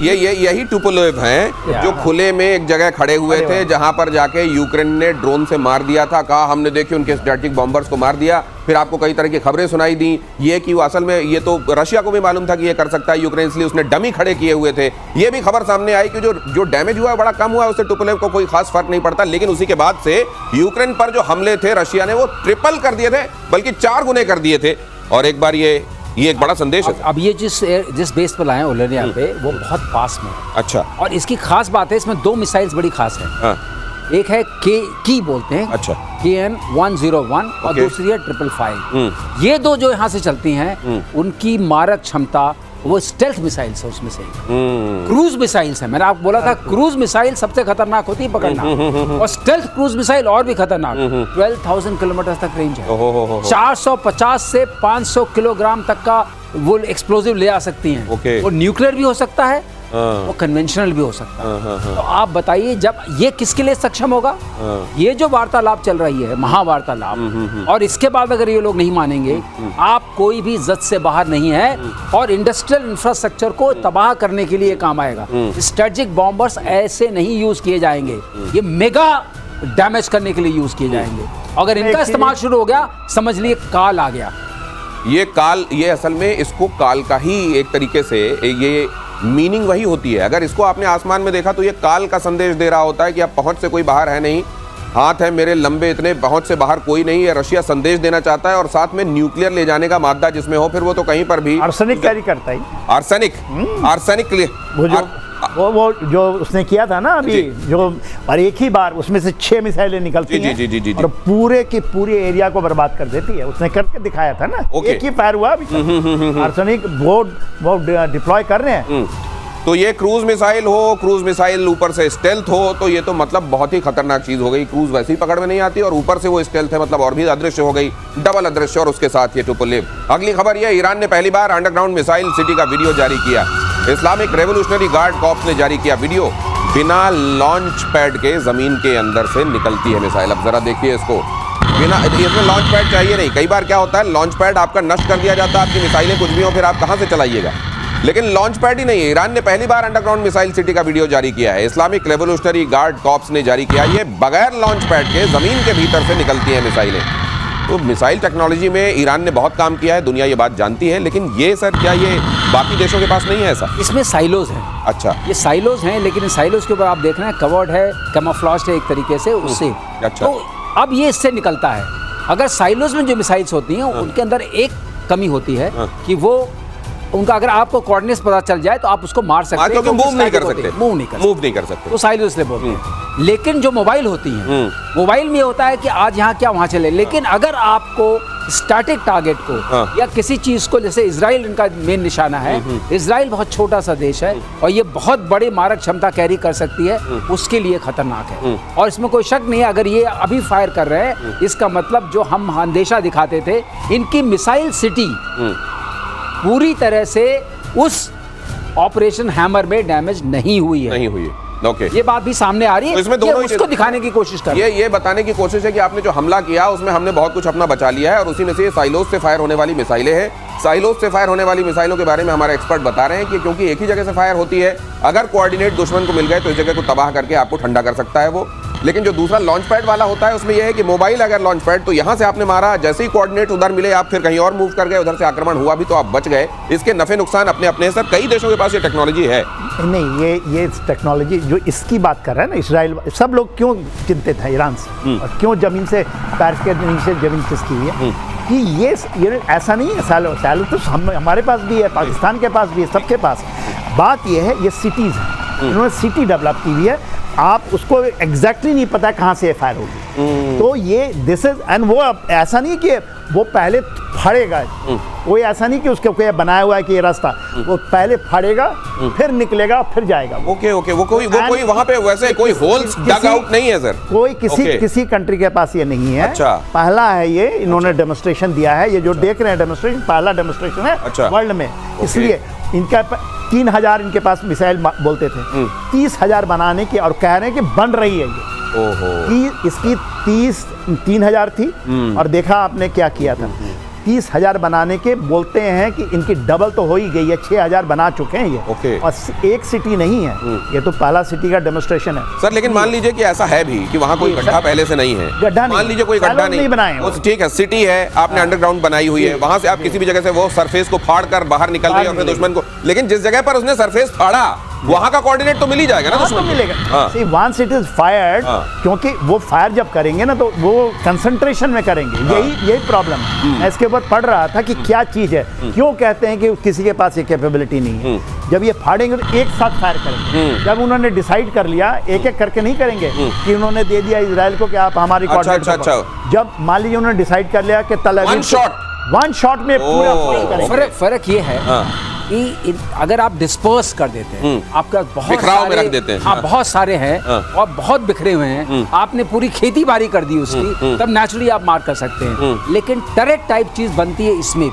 यही टुपोलेव हैं जो खुले में एक जगह खड़े हुए थे, जहां पर जाके यूक्रेन ने ड्रोन से मार दिया था, कहा हमने देखिए उनके स्ट्रेटेजिक बॉम्बर्स को मार दिया। फिर आपको कई तरह की खबरें सुनाई दी, ये कि वो असल में, ये तो रशिया को भी मालूम था कि ये कर सकता है यूक्रेन, इसलिए उसने डमी खड़े किए हुए थे। ये भी खबर सामने आई कि जो डैमेज हुआ है बड़ा कम हुआ है, उससे टुपोलेव को कोई खास फर्क नहीं पड़ता। लेकिन उसी के बाद से यूक्रेन पर जो हमले थे रशिया ने, वो ट्रिपल कर दिए थे, बल्कि 4 गुने कर दिए थे। और एक बार ये एक बड़ा संदेश है। अब ये जिस बेस पर लाए हैं ओलेनिया पे, वो बहुत पास में है। अच्छा। और इसकी खास बात है, इसमें 2 मिसाइल्स बड़ी खास है। हाँ। एक है की बोलते हैं, अच्छा, KN-101 और दूसरी है 555। ये 2 जो यहाँ से चलती हैं, उनकी मारक क्षमता, वो स्टेल्थ मिसाइल्स है उसमें से। क्रूज मिसाइल्स है, मैंने आपको बोला था क्रूज मिसाइल सबसे खतरनाक होती है पकड़ना, और स्टेल्थ क्रूज मिसाइल और भी खतरनाक। 12,000 किलोमीटर तक रेंज है, 450 से 500 किलोग्राम तक का वो एक्सप्लोजिव ले आ सकती हैं। वो न्यूक्लियर भी हो सकता है, वो कन्वेंशनल भी हो सकता है। तो आप बताइए, जब ये किसके लिए सक्षम होगा? ये जो वार्तालाप चल रही है, महावार्तालाप, और इसके बाद अगर ये लोग नहीं मानेंगे, आप कोई भी जद से बाहर नहीं है, और इंडस्ट्रियल इंफ्रास्ट्रक्चर को तबाह करने के लिए काम आएगा। स्ट्रेटेजिक बॉम्बर्स ऐसे नहीं यूज किए जाएंगे, ये मेगा डैमेज करने के लिए यूज किए जाएंगे। अगर इनका इस्तेमाल शुरू हो गया, समझ लिए काल आ गया। ये असल में इसको काल का ही एक तरीके से ये मीनिंग वही होती है। अगर इसको आपने आसमान में देखा तो ये काल का संदेश दे रहा होता है कि अब पहुंच से कोई बाहर है नहीं, हाथ है मेरे लंबे, इतने पहुंच से बाहर कोई नहीं है। रशिया संदेश देना चाहता है, और साथ में न्यूक्लियर ले जाने का मादा जिसमें हो, फिर वो तो कहीं पर भी आर्सेनिक कैरी करता है। आर्सेनिक वो जो उसने किया था ना अभी, जो और एक ही बार उसमें से 6 मिसाइलें निकलती हैं, जी, और पूरे के पूरे एरिया को बर्बाद कर देती है। उसने करके दिखाया था ना, एक ही फायर हुआ अभी। आर्सेनिक वो डिप्लॉय कर रहे हैं। तो ये क्रूज मिसाइल हो, क्रूज मिसाइल ऊपर से स्टेल्थ हो, तो ये तो मतलब बहुत ही खतरनाक चीज हो गई। क्रूज वैसे ही पकड़ में नहीं आती, और ऊपर से वो स्टेल्थ है, मतलब और भी अदृश्य हो गई, डबल अदृश्य, और उसके साथ ये टुपोलेव। अगली खबर ये, ईरान ने पहली बार अंडरग्राउंड मिसाइल सिटी का वीडियो जारी किया। इस्लामिक रेवोल्यूशनरी गार्ड कॉर्प्स ने जारी किया वीडियो। बिना लॉन्च पैड के जमीन के अंदर से निकलती है मिसाइल। अब जरा देखिए इसको, बिना, इसमें लॉन्च पैड चाहिए नहीं। कई बार क्या होता है, लॉन्च पैड आपका नष्ट कर दिया जाता है, आपकी मिसाइलें कुछ भी हो, फिर आप कहां से चलाइएगा। लेकिन लॉन्च पैड ही नहीं है। ईरान ने पहली बार अंडरग्राउंड मिसाइल सिटी का वीडियो जारी किया है। इस्लामिक रेवोल्यूशनरी गार्ड कॉर्प्स ने जारी किया। ये बगैर लॉन्च पैड के जमीन के भीतर से निकलती हैं मिसाइलें। तो मिसाइल टेक्नोलॉजी में ईरान ने बहुत काम किया है, दुनिया ये बात जानती है। लेकिन ये सर, क्या ये बाकी देशों के पास नहीं है ऐसा? इसमें साइलोज हैं। अच्छा, ये साइलोज हैं, लेकिन इन साइलोज के ऊपर आप देख रहे हैं कवर्ड है, कैमोफ्लेज है एक तरीके से उससे। अच्छा। तो अब ये इससे निकलता है। अगर साइलोज में जो मिसाइल्स होती हैं, उनके अंदर एक कमी होती है कि वो उनका अगर आपको कोऑर्डिनेट्स पता चल जाए तो आप उसको मार सकते हैं, क्योंकि मूव नहीं कर सकते, मूव नहीं कर सकते, तो साइलोज इसलिए बोलते हैं। लेकिन जो मोबाइल होती हैं, मोबाइल में होता है कि आज यहाँ क्या वहाँ चले। लेकिन अगर आपको स्टैटिक टारगेट को या किसी चीज को, जैसे इजराइल इनका मेन निशाना है, इजराइल बहुत छोटा सा देश है और ये बहुत बड़े मारक क्षमता कैरी कर सकती है, उसके लिए खतरनाक है। और इसमें कोई शक नहीं है, अगर ये अभी फायर कर रहे हैं, इसका मतलब जो हम अंदेशा दिखाते थे, इनकी मिसाइल सिटी पूरी तरह से उस ऑपरेशन हैमर में डैमेज नहीं हुई है। ओके, ये बात भी सामने आ रही है। तो इसमें दोनों उसको दिखाने की कोशिश कर, ये बताने की कोशिश है कि आपने जो हमला किया उसमें हमने बहुत कुछ अपना बचा लिया है, और उसी में से ये साइलोज से फायर होने वाली मिसाइलें हैं। साइलोज से फायर होने वाली मिसाइलों के बारे में हमारे एक्सपर्ट बता रहे हैं कि क्योंकि एक ही जगह से फायर होती है, अगर कोऑर्डिनेट दुश्मन को मिल गए तो इस जगह को तबाह करके आपको ठंडा कर सकता है वो। लेकिन जो दूसरा लॉन्च पैड वाला होता है, उसमें यह है कि मोबाइल अगर लॉन्च पैड, तो यहां से आपने मारा, जैसे ही कोऑर्डिनेट उधर मिले आप फिर कहीं और मूव कर गए, उधर से आक्रमण हुआ भी तो आप बच गए। इसके नफे नुकसान अपने अपने सर, कई देशों के पास ये टेक्नोलॉजी है। नहीं, ये टेक्नोलॉजी जो इसकी बात कर रहा है ना इसराइल, सब लोग क्यों चिंतित हैं ईरान से, और क्यों जमीन से पैर के नीचे जमीन खिसकी हुई है, कि ये ऐसा नहीं है। सालों तो हमारे पास भी है, पाकिस्तान के पास भी है, सबके पास। बात ये है, ये सिटीज़ हैं, इन्होंने सिटी डेवलप की हुई है, आप उसको एग्जैक्टली नहीं पता कहाँ से फायर होगी। तो ये दिस इज एंड वो ऐसा नहीं कि वो पहले फाड़ेगा, कोई ऐसा नहीं कि उसके कोई बनाया हुआ है कि ये रास्ता, वो पहले फाड़ेगा फिर निकलेगा फिर जाएगा। ओके ओके, वो कोई वहाँ पे वैसे कोई होल्स डग आउट नहीं है सर? कोई किसी कंट्री के पास ये नहीं है। अच्छा। पहला है ये, इन्होंने डेमोन्स्ट्रेशन दिया है, ये जो देख रहे हैं डेमोन्स्ट्रेशन पहला डेमोन्स्ट्रेशन है अच्छा। वर्ल्ड में। इसलिए इनका 3000 इनके पास मिसाइल बोलते थे, 30,000 बनाने की, और कह रहे हैं कि बन रही है ये। ओहो। कि इसकी 3,000 थी और देखा आपने क्या किया था। 30,000 बनाने के बोलते हैं कि इनकी डबल तो हो ही गई है, 6,000 बना चुके हैं ये। ओके। और एक सिटी नहीं है, ये तो पहला सिटी का डेमोन्स्ट्रेशन है सर। लेकिन मान लीजिए कि ऐसा है भी कि वहाँ कोई गड्ढा पहले से नहीं है, गड्ढा नहीं, मान लीजिए कोई गड्ढा नहीं बनाए, वो ठीक है, सिटी है, आपने अंडरग्राउंड बनाई हुई है, वहां से आप किसी भी जगह से वो सरफेस को फाड़ कर बाहर निकल रही है अपने दुश्मन को, लेकिन जिस जगह पर उसने सरफेस फाड़ा वहां का कोऑर्डिनेट तो मिल ही जाएगा ना दुश्मन तो मिलेगा। See, once it is fired, क्योंकि वो फायर जब करेंगे ना तो वो कंसंट्रेशन में करेंगे, यही प्रॉब्लम है। मैं इसके ऊपर पढ़ रहा था कि क्या चीज है, क्यों कहते हैं कि किसी के पास ये कैपेबिलिटी नहीं है। जब ये फाड़ेंगे तो एक साथ फायर करेंगे। जब उन्होंने डिसाइड कर लिया, एक एक करके नहीं करेंगे कि उन्होंने दे दिया इजराइल को कि आप हमारी कोऑर्डिनेट। जब मान लीजिए उन्होंने डिसाइड कर लिया कि तल अवीव वन शॉट में पूरा करेंगे। फर्क ये है कि अगर आप डिस्पर्स कर देते हैं, आपका बहुत सारे, में रख देते हैं, हाँ, बहुत सारे हैं और बहुत बिखरे हुए हैं, आपने पूरी खेती बाड़ी कर दी उसकी, तब नेचुरली आप मार कर सकते हैं। लेकिन टरेट टाइप चीज बनती है इसमें भी,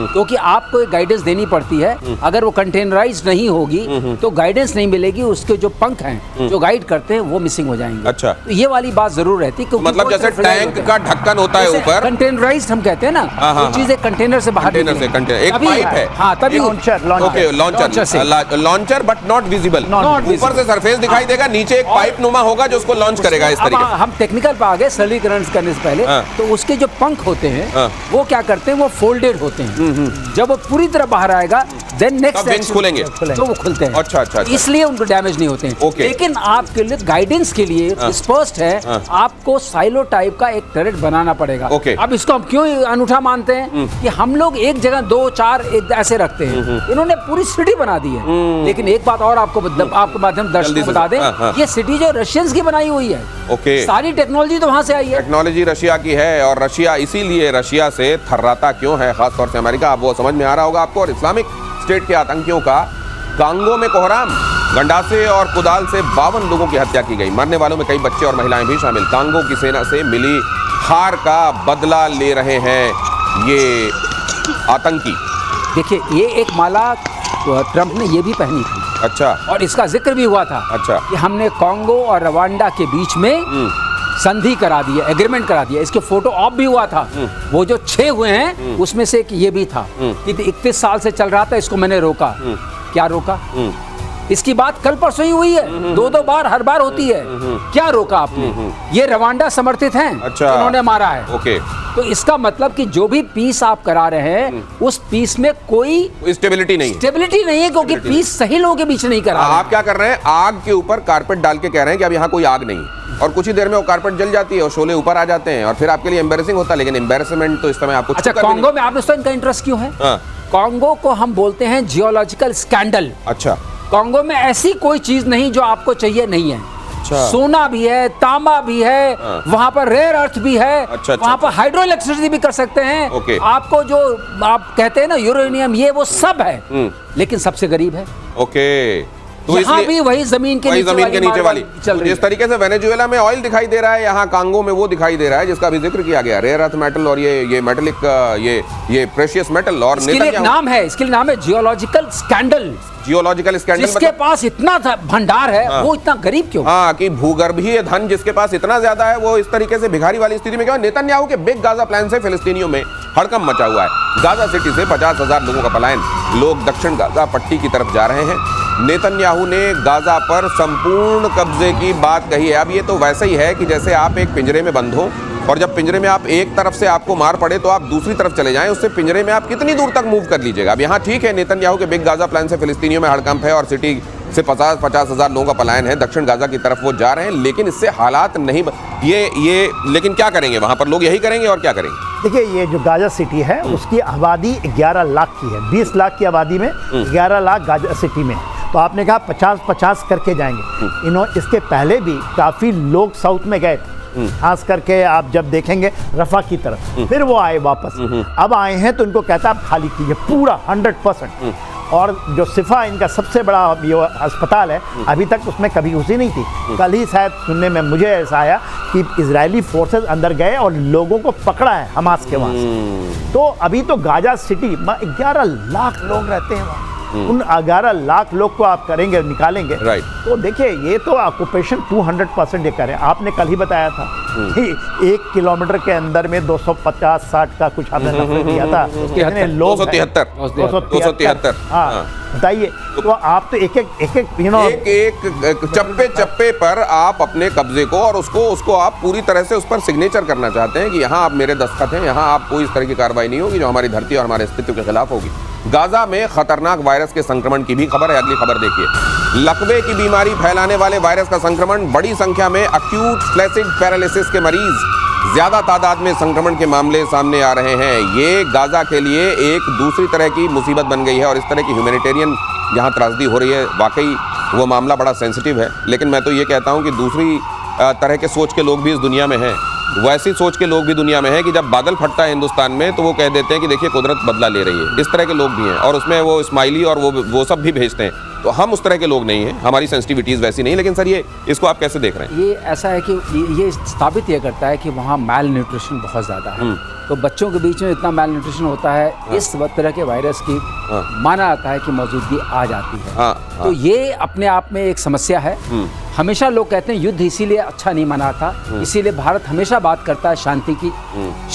क्योंकि आपको एक गाइडेंस देनी पड़ती है। अगर वो कंटेनराइज नहीं होगी तो गाइडेंस नहीं मिलेगी, उसके जो पंख हैं जो गाइड करते हैं वो मिसिंग हो जाएंगे। अच्छा। तो ये वाली बात जरूर रहती है, मतलब जैसे टैंक का ढक्कन होता है ऊपर, कंटेनराइज्ड हम कहते हैं ना, वो चीज एक कंटेनर से बाहर एक पाइप है, हाँ, तभी लॉन्चर बट नॉट विजिबल, ऊपर से सरफेस दिखाई देगा, नीचे एक पाइप नुमा होगा जो उसको लॉन्च करेगा इस तरीके से। हम टेक्निकल पे आ गए सरलीकरण करने से पहले, तो उसके जो पंख होते हैं वो क्या करते हैं, वो फोल्डेड होते हैं। जब वो पूरी तरह बाहर आएगा देन नेक्स्ट विंग्स खुलेंगे तो वो खुलते हैं। अच्छा अच्छा, इसलिए उनको डैमेज नहीं होते हैं। लेकिन आपके लिए गाइडेंस के लिए स्पष्ट है, आपको साइलो टाइप का एक टरेट बनाना पड़ेगा। अब इसको हम क्यों अनूठा मानते हैं कि हम लोग एक जगह 2-4 ऐसे रखते हैं, इन्होंने पूरी सिटी बना दी है। लेकिन एक बात और आपको माध्यम दर्शकों को बता दें, ये सिटी जो रशियंस की बनाई हुई है, सारी टेक्नोलॉजी तो वहां से आई है। टेक्नोलॉजी रशिया की है, और रशिया इसीलिए रशिया से थर्राता क्यों है, खासतौर से अमेरिका, अब वो समझ में आ रहा होगा आपको। और इस्लामिक स्टेट के आतंकियों का कांगो में कोहराम, गंडासे और कुदाल से 52 लोगों की हत्या की गई, मरने वालों में कई बच्चे और महिलाएं भी शामिल। कांगो की सेना से मिली हार का बदला ले रहे हैं ये आतंकी। देखिए, ये एक माला ट्रंप ने ये भी पहनी थी। अच्छा। और इसका जिक्र भी हुआ था। अच्छा। कि हमने कांगो और रवांडा के बीच में संधि करा दी है, एग्रीमेंट करा दिया। इसके फोटो ऑफ भी हुआ था। वो जो 6 हुए हैं उसमें से एक ये भी था कि 31 साल से चल रहा था, इसको मैंने रोका। क्या रोका? इसकी बात कल परसों ही हुई है, 2-2 बार, हर बार होती है। क्या रोका आपने? ये रवांडा समर्थित हैं। अच्छा। उन्होंने मारा है। ओके। तो इसका मतलब कि जो भी पीस आप करा रहे हैं उस पीस में कोई स्टेबिलिटी नहीं है, क्योंकि पीस सही लोगों के बीच नहीं करा रहे। आप क्या कर रहे हैं, आग के ऊपर कारपेट डाल के कह रहे हैं कि अब यहाँ कोई आग नहीं, और कुछ ही देर में वो कारपेट जल जाती है और शोले ऊपर आ जाते हैं, और फिर आपके लिए एम्बैरेसिंग होता है। लेकिन एम्बैरेसमेंट तो इस समय आपको। अच्छा, कांगो में आपने इनका इंटरेस्ट क्यों है? कांगो को हम बोलते हैं जियोलॉजिकल स्कैंडल। अच्छा। कांगो में ऐसी कोई चीज नहीं जो आपको चाहिए नहीं है। अच्छा। सोना भी है, तांबा भी है, वहां पर रेयर अर्थ भी है। अच्छा, वहां पर हाइड्रो इलेक्ट्रिसिटी भी कर सकते हैं। ओके। आपको जो आप कहते हैं ना यूरेनियम, ये वो सब है, लेकिन सबसे गरीब है। ओके। तो यहाँ भी वही जमीन के नीचे वाली चल रही है। जिस तरीके से वेनेजुएला में ऑयल दिखाई दे रहा है, यहाँ कांगो में वो दिखाई दे रहा है जिसका भी जिक्र किया गया, रेयर अर्थ मेटल, और ये मेटलिक, ये प्रेशियस मेटल। और इसके लिए नाम है, इसके लिए नाम है जियोलॉजिकल स्कैंडल। जियोलॉजिकल स्कैंडल, जिसके पास इतना भंडार है, वो इतना गरीब क्यों? हाँ, कि भूगर्भीय धन जिसके पास इतना ज्यादा है, वो इस तरीके से भिखारी वाली स्थिति में क्यों? नेतन्याहू के बिग गाजा प्लान से फिलिस्तीनियों में हड़कंप मचा हुआ है। गाजा सिटी से 50,000 लोगों का पलायन, लोग दक्षिण गाजा पट्टी की तरफ जा रहे हैं। नेतन्याहू ने गाजा पर संपूर्ण कब्जे की बात कही है। अब ये तो वैसे ही है कि जैसे आप एक पिंजरे में बंद हो, और जब पिंजरे में आप एक तरफ से आपको मार पड़े तो आप दूसरी तरफ चले जाएं, उससे पिंजरे में आप कितनी दूर तक मूव कर लीजिएगा। अब यहाँ ठीक है, नेतन्याहू के बिग गाजा प्लान से फिलिस्तीनियों में हड़कंप है और सिटी से 50,000 लोगों का पलायन है, दक्षिण गाजा की तरफ वो जा रहे हैं। लेकिन इससे हालात नहीं ये लेकिन क्या करेंगे वहां पर लोग? यही करेंगे और क्या करेंगे? देखिए, ये जो गाजा सिटी है उसकी आबादी 11 लाख की है। 20 लाख की आबादी में 11 लाख गाजा सिटी में, तो आपने कहा 50-50 करके जाएंगे। इसके पहले भी काफ़ी लोग साउथ में गए थे, खास करके आप जब देखेंगे रफा की तरफ, फिर वो आए वापस। अब आए हैं तो इनको कहता आप खाली कीजिए पूरा 100%। और जो सिफा इनका सबसे बड़ा ये अस्पताल है, अभी तक उसमें कभी घुसी नहीं थी। कल ही शायद सुनने में मुझे ऐसा आया कि इजरायली फोर्सेस अंदर गए और लोगों को पकड़ा है हमास के वहाँ से। तो अभी तो गाजा सिटी में 11 लाख लोग रहते हैं वहाँ। उन 11 लाख लोग को आप करेंगे, निकालेंगे, तो देखिए ये तो ऑक्यूपेशन 200% ये करें। आपने कल ही बताया था कि 1 किलोमीटर के अंदर में 250-60 का कुछ आपने नंबर दिया था, कितने लोग 273। हाँ बताइए। तो आप तो एक चप्पे चप्पे पर आप अपने कब्जे को और उसको आप पूरी तरह से उस पर सिग्नेचर करना चाहते हैं कि यहाँ आप मेरे दस्तखत हैं, यहाँ आप कोई इस तरह की कार्रवाई नहीं होगी जो हमारी धरती और हमारे अस्तित्व के खिलाफ होगी। गाजा में खतरनाक वायरस के संक्रमण की भी खबर है। अगली खबर देखिए, लकवे की बीमारी फैलाने वाले वायरस का संक्रमण, बड़ी संख्या में एक्यूट फ्लैसिड पैरालिसिस के मरीज, ज्यादा तादाद में संक्रमण के मामले सामने आ रहे हैं। ये गाजा के लिए एक दूसरी तरह की मुसीबत बन गई है और इस तरह की ह्यूमैनिटेरियन जहां त्रासदी हो रही है, वाकई वो मामला बड़ा सेंसिटिव है। लेकिन मैं तो ये कहता हूं कि दूसरी तरह के सोच के लोग भी इस दुनिया में हैं। वैसी सोच के लोग भी दुनिया में हैं कि जब बादल फटता है हिंदुस्तान में तो वो कह देते हैं कि देखिए कुदरत बदला ले रही है। इस तरह के लोग भी हैं और उसमें वो स्माइली और वो सब भी भेजते हैं। तो हम उस तरह के लोग नहीं हैं, हमारी सेंसिटिविटीज़ वैसी नहीं। लेकिन सर ये इसको आप कैसे देख रहे हैं? ये ऐसा है कि ये साबित ये करता है कि वहाँ मैल न्यूट्रिशन बहुत ज़्यादा है। तो बच्चों के बीच में इतना मैल न्यूट्रिशन होता है, इस तरह के वायरस की माना जाता है कि मौजूदगी आ जाती है। तो ये अपने आप में एक समस्या है। हमेशा लोग कहते हैं युद्ध इसीलिए अच्छा नहीं मना था, इसीलिए भारत हमेशा बात करता है शांति की।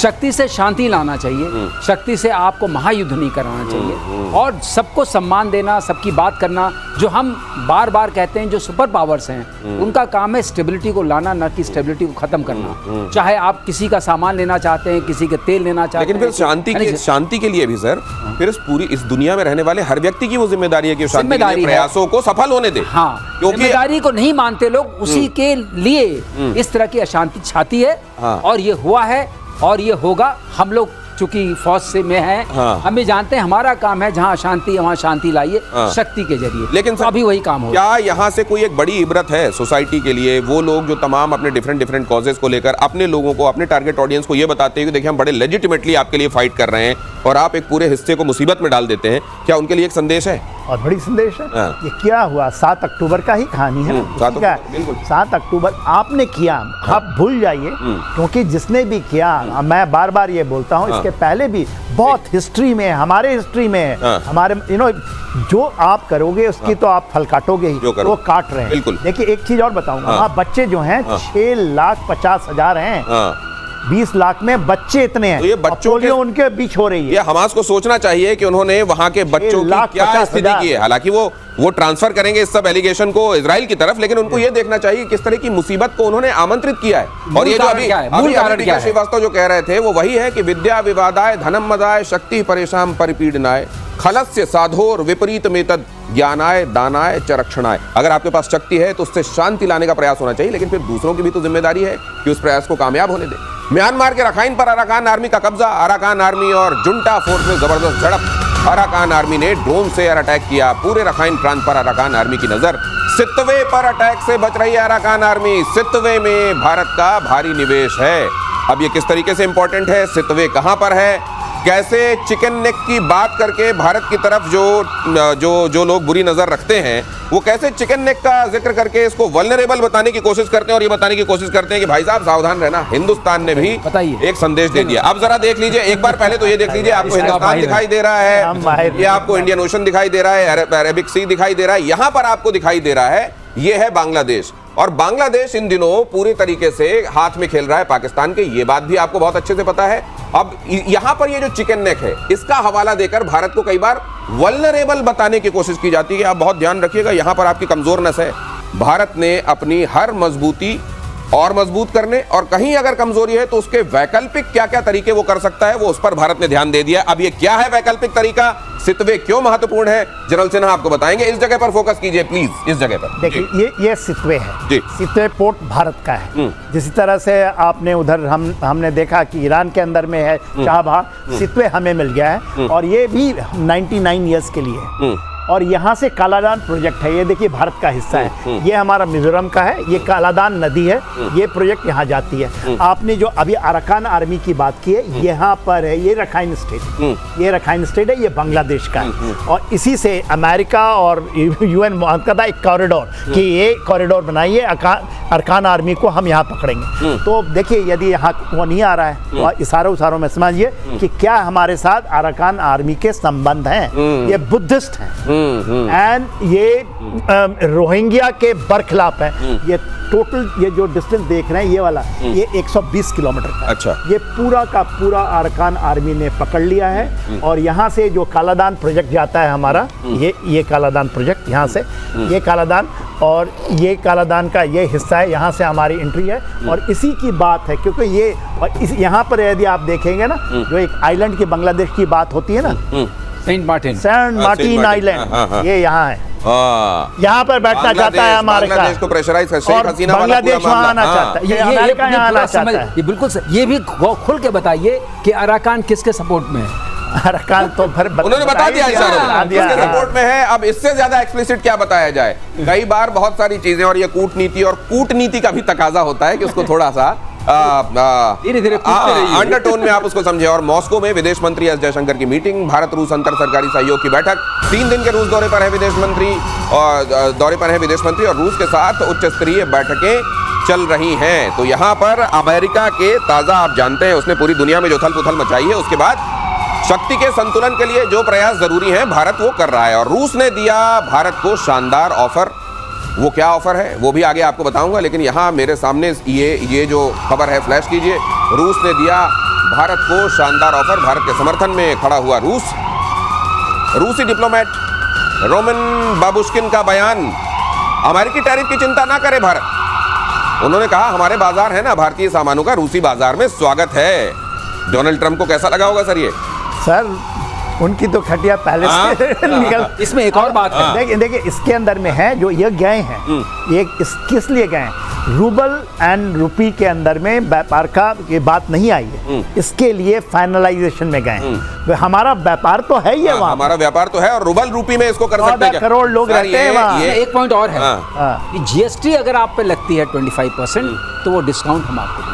शक्ति से शांति लाना चाहिए, शक्ति से आपको महायुद्ध नहीं कराना चाहिए और सबको सम्मान देना, सबकी बात करना। जो हम बार बार कहते हैं जो सुपर पावर्स हैं उनका काम है स्टेबिलिटी को लाना, न कि स्टेबिलिटी को खत्म करना। चाहे आप किसी का सामान लेना चाहते हैं, किसी के तेल लेना चाहते हैं, लेकिन फिर शांति के लिए भी सर फिर इस दुनिया में रहने वाले हर व्यक्ति की वो जिम्मेदारी है कि शांति के प्रयासों को सफल होने दे। हाँ, जिम्मेदारी को नहीं मानते लोग, उसी के लिए इस तरह की अशांति छाती है। और ये हुआ है और ये होगा। हम लोग चूंकि फौज से में हैं, हमें जानते हैं हमारा काम है जहां अशांति वहां शांति लाइए शक्ति के जरिए। लेकिन तो अभी वही काम हो। क्या यहाँ से कोई एक बड़ी इबरत है सोसाइटी के लिए? वो लोग जो तमाम अपने डिफरेंट कॉजेज को लेकर अपने लोगों को, अपने टारगेट ऑडियंस को ये बताते हैं कि देखिए हम बड़े लेजिटिमेटली आपके लिए फाइट कर रहे हैं और आप एक पूरे हिस्से को मुसीबत में डाल देते हैं, क्या उनके लिए एक संदेश है? और बड़ी संदेश है। ये क्या हुआ 7 अक्टूबर का ही कहानी है ना। 7 अक्टूबर आपने किया, आप भूल जाइए, क्योंकि जिसने भी किया, मैं बार बार ये बोलता हूँ, इसके पहले भी बहुत हिस्ट्री में, हमारे हिस्ट्री में, हमारे जो आप करोगे उसकी तो आप फल काटोगे ही, वो काट रहे हैं। देखिए एक चीज और बताऊंगा, वहाँ बच्चे जो हैं 6,50,000 हैं, 20 लाख में बच्चे इतने हैं। तो ये बच्चों के उनके बीच हो रही है। ये हमास को सोचना चाहिए कि उन्होंने वहां के बच्चों की क्या स्थिति की है। हालांकि वो ट्रांसफर करेंगे इस सब एलिगेशन को इजराइल की तरफ, लेकिन उनको ये देखना चाहिए किस तरह की मुसीबत को उन्होंने आमंत्रित किया है। और ये जो अभी श्रीवास्तव जो कह रहे थे वो वही है कि विद्या विवादाय धनम मदाय शक्ति परेशान परिपीडनाय खलस्य साधोर विपरीत मेतद ज्ञानाय दानाय च रक्षणाय। अगर आपके पास शक्ति है तो उससे शांति लाने का प्रयास होना चाहिए, लेकिन फिर दूसरों की भी तो जिम्मेदारी है कि उस प्रयास को कामयाब होने दे। म्यांमार के रखाइन पर अराकान आर्मी का कब्जा, अराकान आर्मी और जुंटा फोर्स में जबरदस्त झड़प। अराकान आर्मी ने ड्रोन से एयर अटैक किया, पूरे रखाइन प्रांत पर अराकान आर्मी की नजर। सितवे पर अटैक से बच रही है अराकान आर्मी, सितवे में भारत का भारी निवेश है। अब ये किस तरीके से इंपॉर्टेंट है, सितवे कहां पर है, कैसे चिकन नेक की बात करके भारत की तरफ जो लोग बुरी नजर रखते हैं वो कैसे चिकन नेक का जिक्र करके इसको वल्नरेबल बताने की कोशिश करते हैं और ये बताने की कोशिश करते हैं कि भाई साहब सावधान रहना। हिंदुस्तान ने भी एक संदेश दे दिया। अब जरा देख लीजिए, एक बार पहले तो ये देख लीजिए, आपको हिंदुस्तान दिखाई दे रहा है, ये आपको इंडियन ओशन दिखाई दे रहा है, अरेबिक सी दिखाई दे रहा है, यहां पर आपको दिखाई दे रहा है ये है बांग्लादेश। और बांग्लादेश इन दिनों पूरी तरीके से हाथ में खेल रहा है पाकिस्तान के, ये बात भी आपको बहुत अच्छे से पता है। अब यहां पर ये जो चिकन नेक है इसका हवाला देकर भारत को कई बार वल्नरेबल बताने की कोशिश की जाती है। आप बहुत ध्यान रखिएगा, यहां पर आपकी कमजोर नस है। भारत ने अपनी हर मजबूती और मजबूत करने और कहीं अगर कमजोरी है तो उसके वैकल्पिक क्या क्या तरीके वो कर सकता है वो उस पर भारत ने ध्यान दे दिया। अब ये क्या है वैकल्पिक तरीका, सितवे क्यों महत्वपूर्ण है, जनरल सिन्हा आपको बताएंगे। इस जगह पर फोकस कीजिए प्लीज, इस जगह पर देखिए ये सितवे है, सितवे पोर्ट भारत का है। जिस तरह से आपने उधर हमने देखा कि ईरान के अंदर में है चाबहार, सितवे हमें मिल गया है और ये भी 99 ईयर्स के लिए है। और यहाँ से कालादान प्रोजेक्ट है, ये देखिए भारत का हिस्सा है, ये हमारा मिजोरम का है, ये कालादान नदी है, ये प्रोजेक्ट यहाँ जाती है। आपने जो अभी अराकान आर्मी की बात की है, यहाँ पर है, ये रखाइन स्टेट, ये रखाइन स्टेट है, ये बांग्लादेश का है। और इसी से अमेरिका और यूएन का था एक कॉरिडोर कि ये कॉरिडोर बनाइए, अरकान आर्मी को हम यहाँ पकड़ेंगे। तो देखिए यदि यहाँ वो नहीं आ रहा है तो इशारों में समझिए कि क्या हमारे साथ अरकान आर्मी के संबंध हैं। ये बुद्धिस्ट हैं एंड ये रोहिंग्या के बरखिलाफ है। ये टोटल ये जो डिस्टेंस देख रहे हैं ये वाला, ये 120 किलोमीटर का। अच्छा। ये पूरा का पूरा अरकान आर्मी ने पकड़ लिया है। और यहाँ से जो कालादान प्रोजेक्ट जाता है हमारा, ये कालादान प्रोजेक्ट यहाँ से, ये कालादान और ये कालादान का ये हिस्सा है, यहाँ से हमारी एंट्री है। और इसी की बात है क्योंकि ये और इस यहाँ पर यदि आप देखेंगे ना, जो एक आइलैंड की बांग्लादेश की बात होती है ना, सेंट मार्टिन आइलैंड, ये यहाँ है। यहाँ पर बैठना चाहता है हमारे का, बांग्लादेश को प्रेशराइज कर, शेख हसीना वाला बांग्लादेश पूरा वहाँ आना मामला। चाहता है, ये अमेरिका यहाँ आना चाहता है। ये बिल्कुल ये भी खुल के बताइए कि अराकान किसके सपोर्ट में है। अरकान तो फिर उन्होंने बता दिया इशारों में, किसके सपोर्ट में है। अब इससे ज्यादा एक्सप्लिसिट क्या बताया जाए। कई बार बहुत सारी चीजें, और ये कूटनीति और कूटनीति का भी तकाजा होता है कि उसको थोड़ा सा धीरे-धीरे अंडरटोन में आप उसको समझे। और मॉस्को में विदेश मंत्री एस जयशंकर की मीटिंग, भारत रूस अंतर सरकारी सहयोग की बैठक, 3 दिन के रूस दौरे पर है विदेश मंत्री और रूस के साथ उच्च स्तरीय बैठकें चल रही हैं। तो यहाँ पर अमेरिका के ताजा, आप जानते हैं, उसने पूरी दुनिया में जो उथल पुथल मचाई है, उसके बाद शक्ति के संतुलन के लिए जो प्रयास जरूरी हैं भारत वो कर रहा है। और रूस ने दिया भारत को शानदार ऑफर। वो क्या ऑफर है वो भी आगे आपको बताऊंगा, लेकिन यहाँ मेरे सामने ये जो खबर है फ्लैश कीजिए। रूस ने दिया भारत को शानदार ऑफर। भारत के समर्थन में खड़ा हुआ रूसी डिप्लोमेट रोमन बाबुश्किन का बयान, अमेरिकी टैरिफ की चिंता ना करे भारत। उन्होंने कहा हमारे बाजार है ना, भारतीय सामानों का रूसी बाजार में स्वागत है। डोनाल्ड ट्रंप को कैसा लगा होगा सर ये? सर उनकी तो खटिया पहले से निकल। इसमें एक और बात है, देखिए इसके अंदर में है जो ये गए हैं, ये किस लिए गए हैं? रूबल एंड रुपी के अंदर में व्यापार का ये बात नहीं आई है, इसके लिए फाइनलाइजेशन में गए हैं। हमारा व्यापार तो है ही है वहाँ, हमारा व्यापार तो है और रूबल रूपी में इसको कर सकते हैं। 14 करोड़ लोग रहते हैं वहाँ। एक पॉइंट और है, जीएसटी अगर आप पे लगती है 25%, तो वो डिस्काउंट हम आपको देंगे।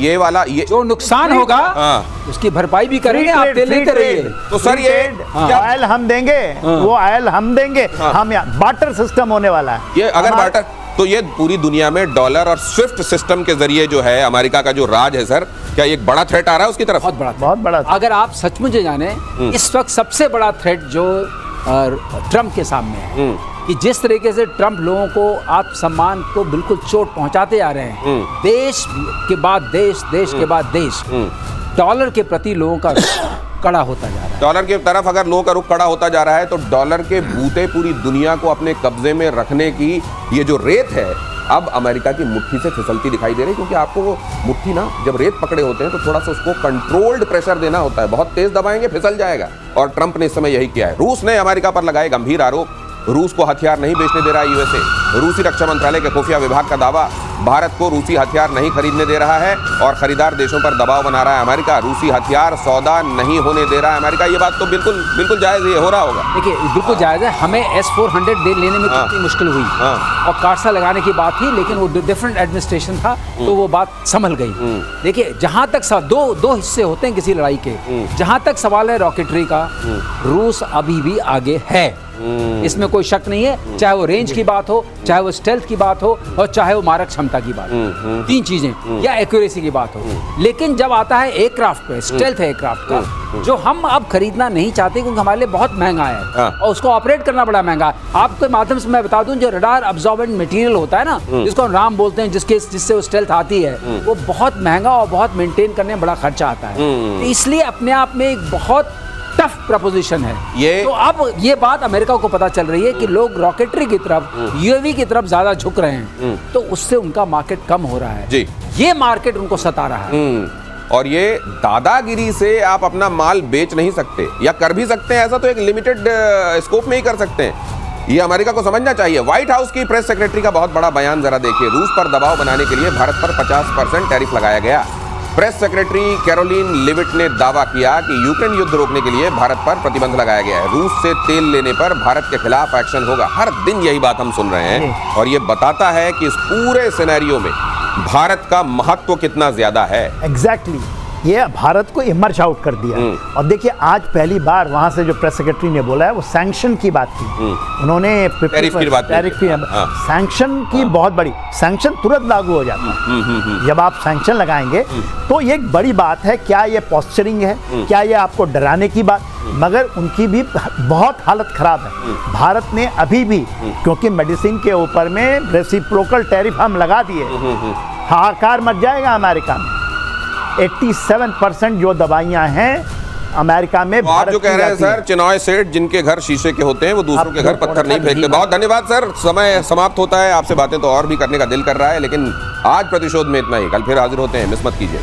ये वाला, ये जो नुकसान होगा उसकी भरपाई भी करेंगे, आप लेते रहिए। तो सर ये ऑयल हम देंगे, वो ऑयल हम देंगे, हम बार्टर सिस्टम होने वाला है। ये अगर बार्टर, तो ये पूरी दुनिया में डॉलर और स्विफ्ट सिस्टम के जरिए जो है अमेरिका का जो राज है सर, क्या एक बड़ा थ्रेट आ रहा है उसकी तरफ? बहुत बड़ा। अगर आप सचमुच जाने, इस वक्त सबसे बड़ा थ्रेट जो ट्रंप के सामने है कि जिस तरीके से ट्रंप लोगों को आत्मसम्मान को बिल्कुल चोट पहुंचाते आ रहे हैं, देश के बाद देश के बाद देश, डॉलर के प्रति लोगों का कड़ा होता जा रहा है। डॉलर की तरफ अगर लोगों का रुख कड़ा होता जा रहा है, तो डॉलर के बूते पूरी दुनिया को अपने कब्जे में रखने की ये जो रेत है, अब अमेरिका की मुट्ठी से फिसलती दिखाई दे रही है। क्योंकि आपको वो मुट्ठी ना, जब रेत पकड़े होते हैं तो थोड़ा सा उसको कंट्रोल्ड प्रेशर देना होता है। बहुत तेज दबाएंगे फिसल जाएगा, और ट्रंप ने इस समय यही किया है। रूस ने अमेरिका पर लगाए गंभीर आरोप। रूस को हथियार नहीं बेचने दे रहा है यूएसए। रूसी रक्षा मंत्रालय के खुफिया विभाग का दावा, भारत को रूसी हथियार नहीं खरीदने दे रहा है और खरीदार देशों पर दबाव बना रहा है अमेरिका। रूसी हथियार सौदा नहीं होने दे रहा है अमेरिका। ये बात तो बिल्कुल जायज है, हो रहा होगा। देखिए बिल्कुल जायज है। हमें S-400 लेने में कितनी मुश्किल हुई और कार्सा लगाने की बात थी, लेकिन वो डिफरेंट एडमिनिस्ट्रेशन था तो वो बात संभल गई। देखिए जहां तक दो हिस्से होते हैं किसी लड़ाई के, जहां तक सवाल है रॉकेटरी का, रूस अभी भी आगे है, इसमें कोई शक नहीं है। चाहे वो रेंज की बात हो, चाहे वो स्टेल्थ की बात हो, और चाहे वो मारक क्षमता की बात हो, तीन चीजें, या एक्यूरेसी की बात हो। लेकिन जब आता है एयरक्राफ्ट पे, स्टेल्थ एयरक्राफ्ट का, जो हम अब खरीदना नहीं चाहते क्योंकि हमारे लिए बहुत महंगा है और उसको ऑपरेट करना बड़ा महंगा है। आपके माध्यम से मैं बता दूं, जो रडार अब्जॉर्बेंट मटेरियल होता है ना, जिसको हम राम बोलते हैं, जिससे वो स्टेल्थ आती है, वो बहुत महंगा और बहुत मेंटेन करने में बड़ा खर्चा आता है। इसलिए अपने आप में एक बहुत टफ प्रपोजिशन है ये। तो अब ये बात अमेरिका को पता चल रही है कि लोग रॉकेटरी की तरफ, यूएवी की तरफ ज्यादा झुक रहे हैं, तो उससे उनका मार्केट कम हो रहा है जी। ये मार्केट उनको सता रहा है। और ये दादागिरी से आप अपना माल बेच नहीं सकते, या कर भी सकते हैं, ऐसा तो एक लिमिटेड स्कोप में ही कर सकते हैं। ये अमेरिका को समझना चाहिए। व्हाइट हाउस की प्रेस सेक्रेटरी का बहुत बड़ा बयान जरा देखिए। रूस पर दबाव बनाने के लिए भारत पर 50% टैरिफ लगाया गया। प्रेस सेक्रेटरी कैरोलिन लिविट ने दावा किया कि यूक्रेन युद्ध रोकने के लिए भारत पर प्रतिबंध लगाया गया है। रूस से तेल लेने पर भारत के खिलाफ एक्शन होगा। हर दिन यही बात हम सुन रहे हैं और ये बताता है कि इस पूरे सिनेरियो में भारत का महत्व कितना ज्यादा है। एग्जैक्टली ये भारत को इमर्ज आउट कर दिया। और देखिए आज पहली बार वहां से जो प्रेस सेक्रेटरी ने बोला है वो सैंक्शन की बात की। उन्होंने टैरिफ की बात सैंक्शन की बहुत बड़ी सैंक्शन तुरंत लागू हो जाता है जब आप सैंक्शन लगाएंगे। तो ये एक बड़ी बात है। क्या ये पॉस्चरिंग है, क्या ये आपको डराने की बात? मगर उनकी भी बहुत हालत खराब है। भारत ने अभी भी क्योंकि मेडिसिन के ऊपर में रेसिप्रोकल टैरिफ हम लगा दिए, हाहाकार मच जाएगा अमेरिका में। 87% जो दवाइयां हैं अमेरिका में तो आप जो कह रहे हैं सर, चिनॉय सेठ जिनके घर शीशे के होते हैं वो दूसरों के घर पत्थर नहीं फेंकते। बहुत धन्यवाद सर, समय समाप्त होता है। आपसे बातें तो और भी करने का दिल कर रहा है, लेकिन आज प्रतिशोध में इतना ही। कल फिर हाजिर होते हैं, मिस मत कीजिए।